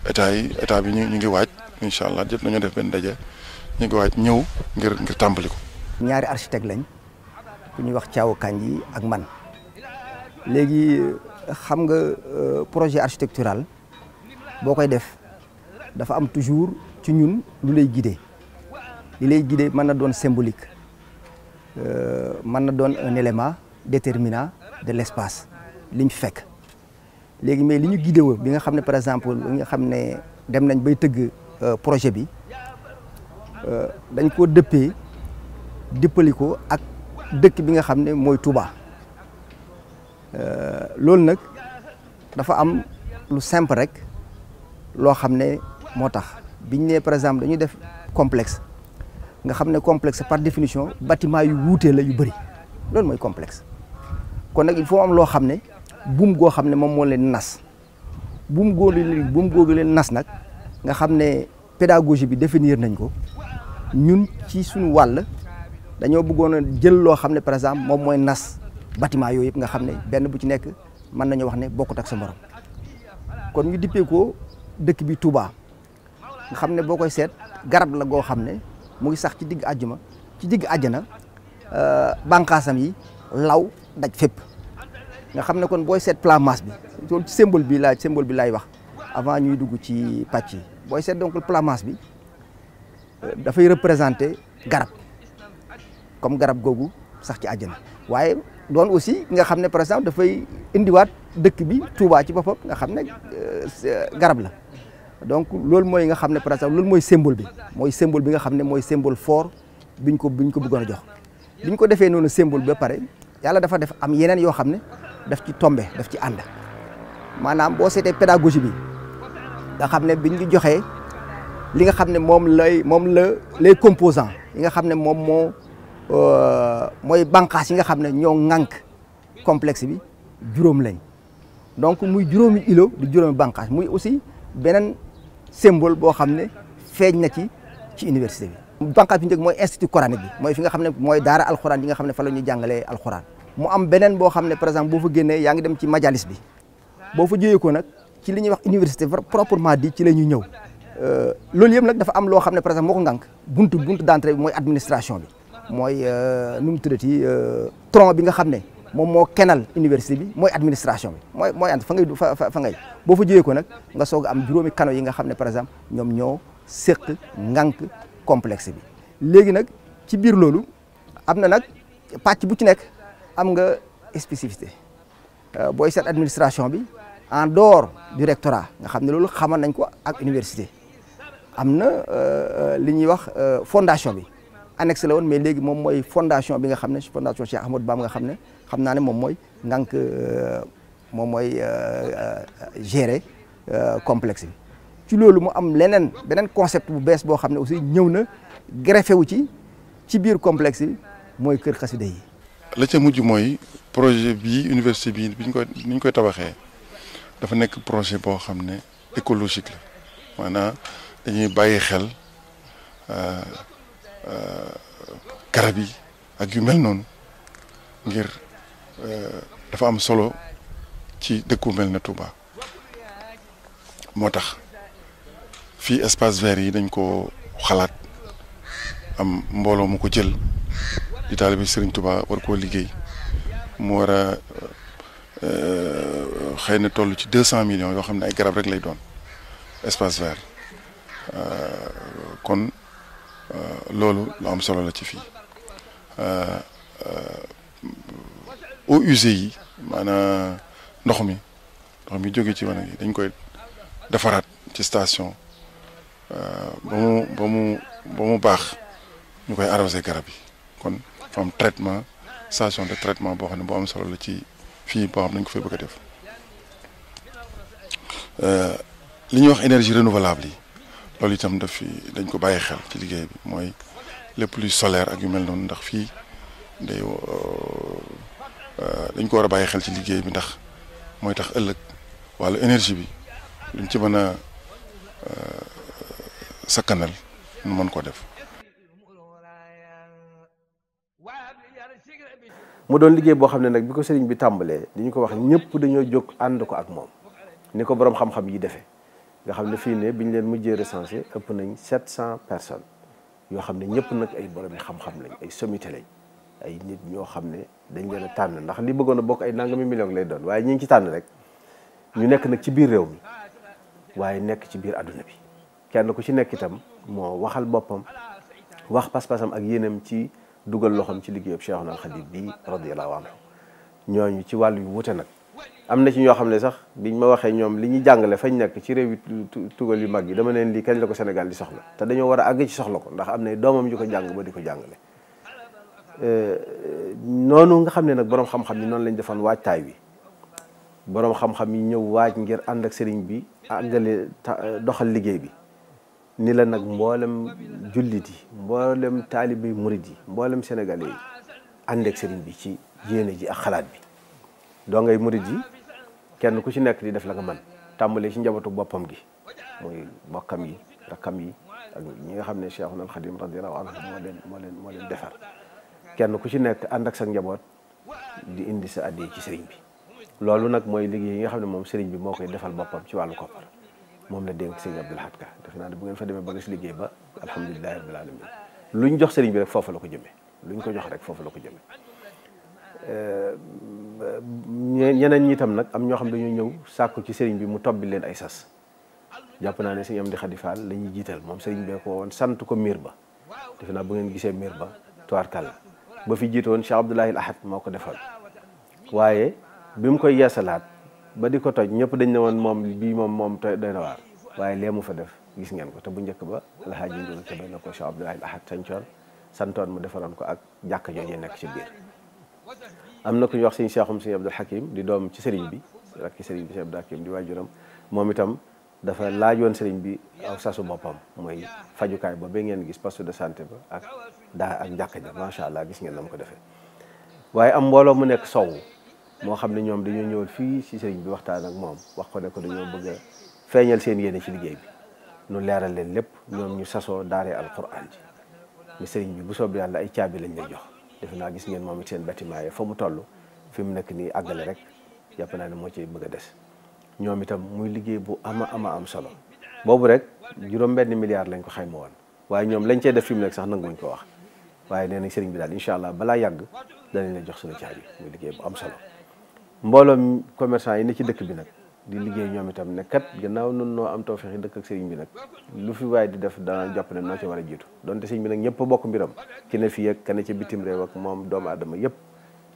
état bi ñu ngi waaj incha allah jot nañoo def benn daje ñu ngi waaj ñëw ngir tàmbali ko. ñaari architecte lañ ku ñuy wax Thiaw Kandji ak man léegi xam nga projet architectural boo koy def dafa am toujours ci ñun lu lay guider li lay guider mën na doon symbolique mën na doon un élément déterminant de l'espace liñ fekk léegi mais li ñu guidé woo bi nga xam ne par exemple li nga xam ne dem nañ bay tëgg projet bi dañ ko dëppali ko ak dëkk bi nga xam ne mooy Touba loolu nag dafa am lu simple rek loo xam ne moo tax biñ ne par exemple dañuy def complexe nga xam ne complexe par définition bâtiment yu wuutee la yu bëri loolu mooy complexe kon nag il faut am loo xam ne buum goo xam ne moom moo leen nas buum googu leen nas nag nga xam ne pédagogie bi définir nañ ko ñun ci suñu wàll dañoo bëggoon a jël loo xam ne par exemple moom mooy nas bâtiment yooyu yëpp nga xam ne benn bu ci nekk mën nañu wax ne bokkut ak sa morom kon ñu dippee ko dëkk bi Touba nga xam ne boo koy seet garab la goo xam ne mu ngi sax ci digg àjjana bànqaasam yi law daj fépp nga xam ne kon booy seet plan masse bi loolu ci symbole bi laay wax avant ñuy dugg ci pàcc yi booy seet donc plan masse bi dafay représenter garab comme garab googu sax ci àjjana waaye doon aussi nga xam ne par exemple dafay indiwaat dëkk bi Touba ci boppam nga xam ne garab la donc loolu mooy nga xam ne par exemple loolu mooy symbole bi nga xam ne mooy symbole fort biñ ko bëggoon a jox biñ ko defee noonu symbole ba pare yàlla dafa def am yeneen yoo xam ne daf ci tombé daf ci ànd maanaam boo seetee pédagogie bi nga xam ne biñ ñu joxee li nga xam ne moom la les composants yi nga xam ne moom mooy bànqaas yi nga xam ne ñoo ŋànk complexe bi juróom lañ donc muy juróomi îlot di juróomi bànqaas muy aussi beneen symbole boo xam ne feeñ na ci université bi. bànqaas bi njëkk mooy institut coranique bi mooy fi nga xam ne mooy daara alxuraan yi nga xam ne fa la ñuy jàngalee alxuraan mu am beneen boo xam ne par exemple boo fa génnee yaa ngi dem ci majalis bi boo fa jógee ko nag ci li ñuy wax université proprement dit ci la ñuy ñëw loolu yëpp nag dafa am loo xam ne par exemple moo ko ngànk buntu d'entrée bi mooy administration bi mooy nu mu tuddati tronc bi nga xam ne moom moo kenal université bi mooy administration bi mooy ànd fa ngay boo fa jógee ko nag nga soog a am juróomi canaux yi nga xam ne par exemple ñoom ñoo séq ngànk complexe bi léegi nag ci biir loolu am na nag pàcc bu ci nekk am nga spécificité booy seet administration bi en dehors du rectorat nga xam ne loolu xamal nañ ko ak université am na li ñuy wax fondation bi annexe la woon mais léegi moom mooy fondation bi nga xam ne fondation Cheikh Ahmadou Bamba nga xam ne xam naa ne moom mooy ngànk moom mooy gérer complexe bi ci loolu mu am beneen concept bu bees boo xam ne aussi ñëw na greffé wu ci biir complexe bi mooy kër xasida yi. la ca mujj mooy projet bi université bi ni ñu koy tabaxee dafa nekk projet boo xam ne écologique la maanaam dañuy bàyyi xel garab yi ak yu mel noonu ngir dafa am solo ci dëkku mel na Touba moo tax fii espace vert yi dañ ko xalaat am mbooloo mu ko jël di taalibe Serigne Touba war koo liggéey mu war a xëy na toll ci 200 millions yoo xam ne ay garab rek lay doon espace vert kon loolu lu am solo la ci fii eaux usées yi maanaam ndox mi jóge ci wanag yi dañ koy defaraat ci station ba mu baax ñu koy arrosé garab yi kon fa am traitement station de traitement boo xam ne boo am solo la ci fii boo xam ne dañ ko fay bëgg a def li ñuy wax énergie renouvelable yi loolu itam dañ ko bàyyi xel ci liggéey bi mooy lépp luy solaire ak yu mel noonu ndax fii dañ ko war a bàyyi xel ci liggéey bi ndax mooy tax ëllëg wàllu énergie bi luñ ci mën a sakkanal nu mën koo def mu doon liggéey boo xam ne nag bi ko sëriñ bi tàmbalee di ñu ko wax ñëpp dañoo jóg ànd ko ak moom ni ko borom xam-xam yi defee nga xam ne fii ne bi ñu leen mujjee recensé ëpp nañ 700 personnes yoo xam ne ñëpp nag ay borom yi xam-xam lañ ay sommité lañ ay nit ñoo xam ne dañ leen a tànn ndax li bëggoon a bokk ay nangami million lay doon waaye ñi ngi ci tànn rek ñu nekk nag ci biir réew mi waaye nekk ci biir adduna bi kenn ku ci nekk itam moo waxal boppam wax pas-pasam ak yéenam ci dugal loxoom ci liggéeyub Cheikhul Khadim bi radiyallahu anhu ñooñu ci wàllu yu wute nag am na ci ñoo xam ne sax biñ ma waxee ñoom li ñu jàngale fañ nekk ci réew yi tugal yu mag yi dama leen lii kañ la ko Sénégal di soxla te dañoo war a àgg ci soxla ko ndax am na doomam yu ko jàng ba di ko jàngale noonu nga xam ne nag boroom xam-xam yi noonu lañ defoon waajtaay wi boroom xam-xam yi ñëw waaj ngir ànd ak sëriñ bi àggale doxal liggéey bi ni la nag mboolem jullit yi mboolem taalibe murid yi mboolem sénégalais yi ànd ak sëriñ bi ci yéene ji ak xalaat bi doo ngay murid yi kenn ku ci nekk di def la nga mën tàmbalee ci njabootu boppam gi muy bokkam yi rakkam yi ak ñi nga xam ne Cheikhul Khadim radiyallahu anhu moo leen defar kenn ku ci nekk ànd ak sa njaboot di indi sa addiya ci sëriñ bi loolu nag mooy liggéey yi nga xam ne moom sëriñ bi moo koy defal boppam ci wàllu koppar moom la dénk sëriñ Abdul Ahad Ka defe naa ne bu ngeen fa demee ba gis liggéey ba alhamdulilahi rabbil alamin luñ jox sëriñ bi rek foofu la ko jëmee luñ ko jox rek foofu la ko jëmee ñeneen ñi itam nag am ñoo xam dañoo ñëw sàkku ci sëriñ bi mu tobbi leen ay sas jàpp naa ne sëriñ Amdi Khady Fall la ñuy jiital moom sëriñ bee ko woon sant ko miir ba defe naa bu ngeen gisee miir ba tubaarkàlla ba fi jiite woon Cheikh Abdoulahi Ahad moo ko defal waaye bi mu koy yeesalaat ba di ko toj ñëpp dañ ne woon moom bii moom doy na waar waaye lee mu fa def gis ngeen ko te bu njëkk ba alhaaji Njóogu Kebe na ko Cheikh Abdoulahi Ahad sañcoon santoon mu defaroon ko ak jàkka jooju nekk ci biir am na ku ñuy wax sëñ Cheikhum sëñ Abdul Hakim di doom ci sëriñ bi rakki sëriñ bi sëñ Abdul Hakim di waajuram moom itam dafa laajoon sëriñ bi aw sasu boppam mooy fajukaay ba ngeen gis poste de santé ba ak ak jàkka ja macha allah gis ngeen na mu ko defee waaye am mbooloo mu nekk sow moo xam ne ñoom dañoo ñëwal fii ci sëriñ bi waxtaan ak moom wax ko ne ko dañoo bëgg a feeñal seen yéene ci liggéey bi nu leeral leen lépp ñoom ñu sasoo daaree alquran ji ni sëriñ bi bu soob yàlla ay caabi lañ lay jox defe naa gis ngeen moom it seen bâtiment yi fa mu toll fi mu nekk nii àggale rek jàpp naa ne moo ci bëgg a des ñoom itam muy liggéey bu ama am solo boobu rek juróom-benn milliard lañ ko xayma woon waaye ñoom lañ cey def fi mu nekk sax nanguñ ko wax waaye nee nañ sëriñ bi daal incha allah balaa yàgg danañ la jox suñu caabi muy liggéey bu am solo mbooloom commerçant yi ne ci dëkk bi nag di liggéey ñoom itam ne kat gannaaw nun noo am tawfeex yi dëkk ak sëriñ bi nag lu fi waaye di def dana jàpp ne noo ci war a jiitu donte sëriñ bi nag ñëpp bokk mbiram ki ne fii ak kane ca bitim réew ak moom doomu aadama yëpp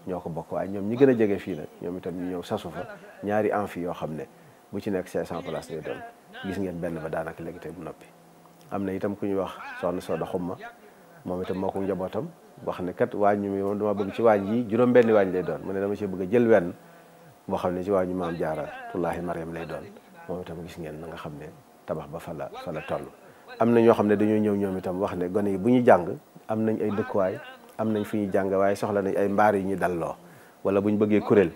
ñoo ko bokk waaye ñoom ñi gën a jege fii nag ñoom itam ñu ñëw sasu fa ñaari amphi yoo xam ne bu ci nekk 500 places lay doon gis ngeen benn ba daanaka léegi tey bu noppi am na itam ku ñuy wax soxna Soda Xumma moom itam moo ko njabootam wax ne kat waañ mi moom dama bëgg ci waañ yi juróom-benni waañ lay doon mu ne dama ci bëgg a jël wenn boo xam ne ci waañu maam Jaara Tullaahi Mariam lay doon moom itam gis ngeen na nga xam ne tabax ba fa la toll am na ñoo xam ne dañoo ñëw ñoom itam wax ne gone yi bu ñu jàng am nañ ay dëkkuwaay am nañ fu ñuy jàng waaye soxla nañ ay mbaar yu ñu dalloo wala bu ñu bëggee kuréel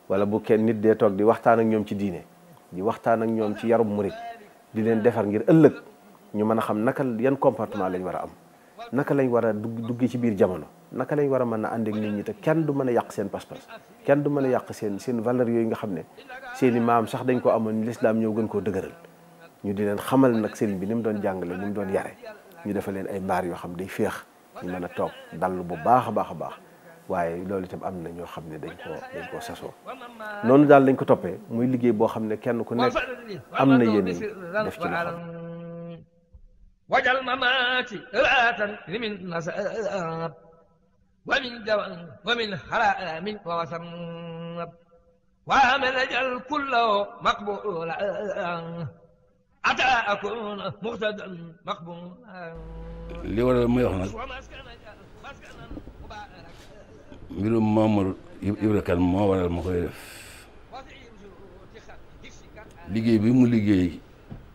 wala bu kenn nit dee toog di waxtaan ak ñoom ci diine di waxtaan ak ñoom ci yarub murit di leen defar ngir ëllëg ñu mën a xam naka yan comportement lañ war a am naka lañ war a dugg ci biir jamono naka lañ war a mën a ànd ak nit ñi te kenn du mën a yàq seen pas-pas kenn du mën a yàq seen valeur yooyu nga xam ne seeni maam sax dañ ko amoon lislaam ñëw gën koo dëgëral ñu di leen xamal nag sëriñ bi ni mu doon jàngale ni mu doon yare ñu defal leen ay mbaar yoo xam day féex ñu mën a toog dallu bu baax a baax a baax waaye loolu itam am na ñoo xam ne dañ koo sasoo noonu daal lañ ko toppee muy liggéey boo xam ne kenn ku nekk am na yéene def ci loxoom wajal mamaati raatan limin nasab wa min jawan wa min haramin wa wasam wa man ajal kullahu maqbula ata akuna muqtadan maqbula li waral muy wax nag mbirum Mamadou Ibra Kane moo waral ma koy def liggéey bi mu liggéey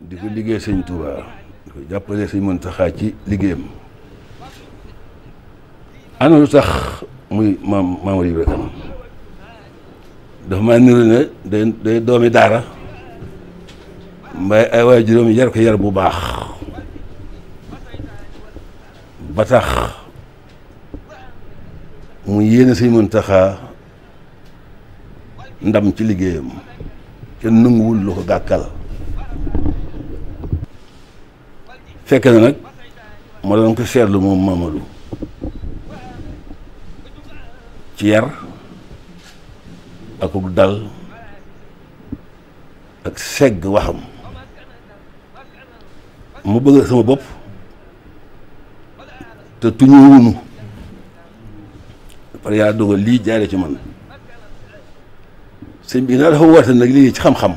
di ko liggéey sëñ Touba di ko jàppale sëñ Mountakha ci liggéeyam ana lu tax muy Mamadou Ibra Kane dafa maa niru ne day doomi daara mbay ay waay juróom yar ko yar bu baax ba tax mu yéene Sëñ Muntaxa ndam ci liggéeyam kenn nanguwul lu ko gàkkal fekk na nag ma doon ko seetlu moom Mamadou ci yar akuk dal ak segg waxam mu bëgg sama bopp te tuñuwunu par yaa dogal lii jaare ci man sëñ bi naa dafa woote nag liggéey ci xam-xam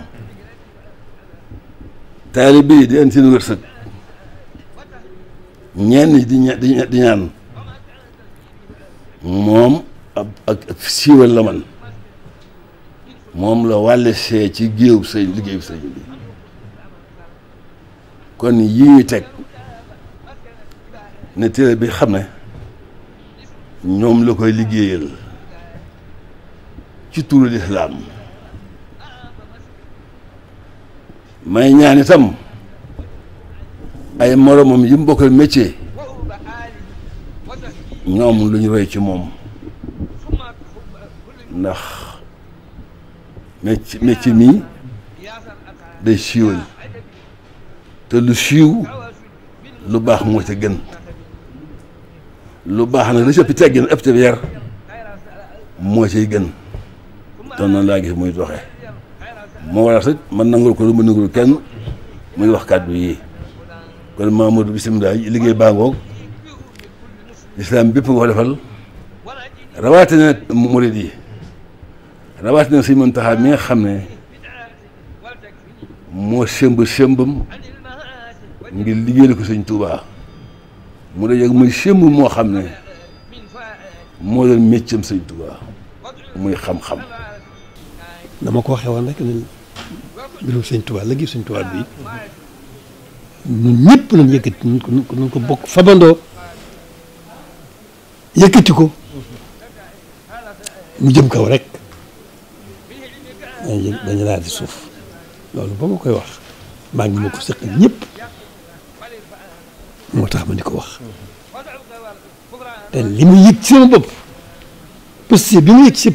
taalibe yi di andi seen wërsëg ñenn di ñaan moom ak siiwal la man moom la wàlle see ci géew sëñ liggéeyu sëñ bi kon yii ñu teg ne téere bi xam ne ñoom la koy liggéeyal ci turu lislaam may ñaan itam ay moromam yi mu bokkal métier ñoom lu ñu roy ci moom ndax métier mii day siiwal te lu siiw lu baax moo ca gën lu baax nag la ci ëpp teggin ëpp te yar moo ciy gën te noonu laa gis muy doxee moo waral sax man nangul ko lu ma nangul kenn muy wax kàddu yi kon Mamadou bisimilah liggéey baa ngoog lislaam bépp nga ko defal rawatina murid yi rawatina Sëñ Muntaxa mi nga xam ne moo sëmbam ngir liggéeyal ko Sëñ Tuubaa mu dee muy sëmb moo xam ne moo doon méccam Sëñ Tuubaa muy xam-xam. dama ko waxee woon rek ne mbirum Sëñ Tuubaa liggéey Sëñ Tuubaa bi ñun ñëpp nañ yëkkati nañ ko bokk fabandoo yëkkati ko mu jëm kaw rek dañu laal di suuf loolu ba ma koy wax maa ngi ma ko sëqal ñëpp moo tax ma di ko wax te li mu yëg ci sama bopp parce que bi mu yëg ci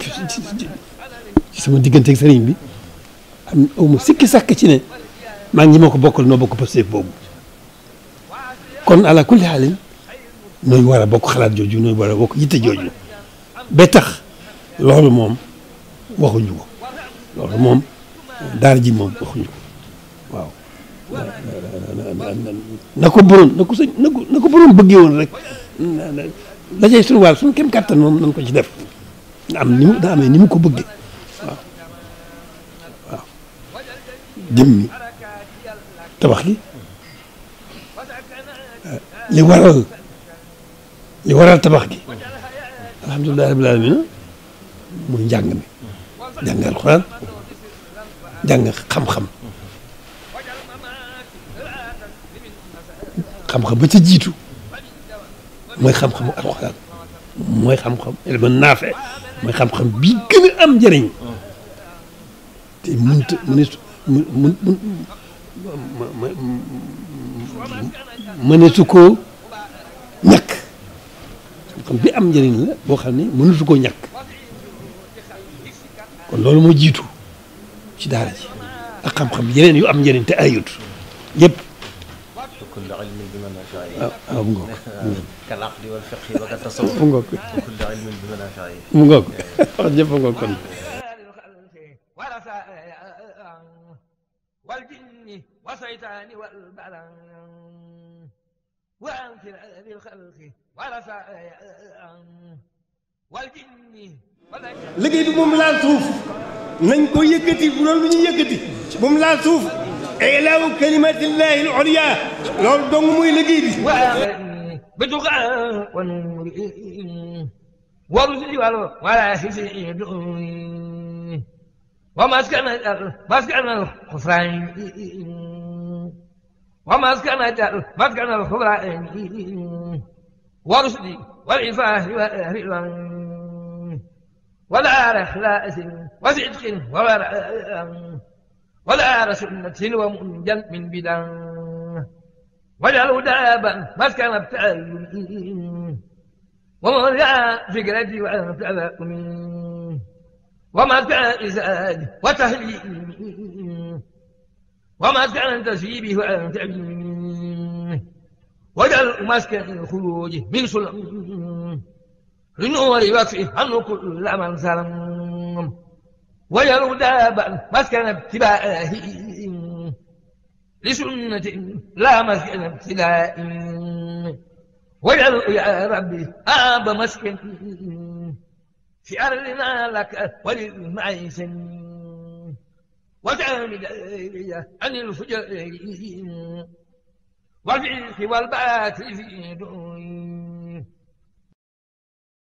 sama diggante ak sëriñ bi am aw ma sikki sàkk ci ne maa ngi ma ko bokkal noo bokk parce que boobu kon ala kulli xaalin nooy war a bokk xalaat jooju nooy war a bokk yitte jooju ba tax loolu moom waxuñu ko loolu moom daara ji moom waxuñu ko waaw na ko borom na ko borom bëggee woon rek la cay suñu wàll suñu kem kàttan moom nañ ko ci def nga am ni mu daa amee ni mu ko bëggee waaw waaw jëmmi tabax gi li waral tabax gi alhamdulilah rabbil alamin muy njàng mi jàng alxuraan jàng xam-xam xam-xam ba ca jiitu mooy xam-xamu alxuraan mooy xam-xam ilmu naafe mooy xam-xam bi gën a am njëriñ te mëneesu koo ñàkk xam-xam bi am njëriñ la boo xam ne mëneesu koo ñàkk kon loolu moo jiitu ci daara ji ak xam-xam yeneen yu am njëriñ te ayut yëpp. waaw mu ngoog. mu ngoog. mu ngoog wax jëpp ngoog kon. liggéey bi moom laal suuf nañ ko yëkkati bu loolu lu ñuy yëkkati moom laal suuf ilaahu kalimatillahi al-ulya loolu dong muy liggéey bi ورسل ولا يزيد ومسكن الخسران ومسكن الخسران ورسل والعفاف والرضوان ولا رخلاء وصدق وورع ولا سنة ومنجل من بدع وجعلوا دابا مسكن التأيم ومرجع فكرتي وتأمي ومسكن إزاج وتهليل ومسكن تسيبه وتأمين وجعل مسكن الخروج من سلم للنور يكفي عنه كل من سلم وجعل دابا مسكن ابتباعه لسنة لا مسكن ابتلاء وجعل يا ربي آب مسكن في أرضنا لك وللمعيش وجعل بداية عن الفجر والفعل والباطل في دون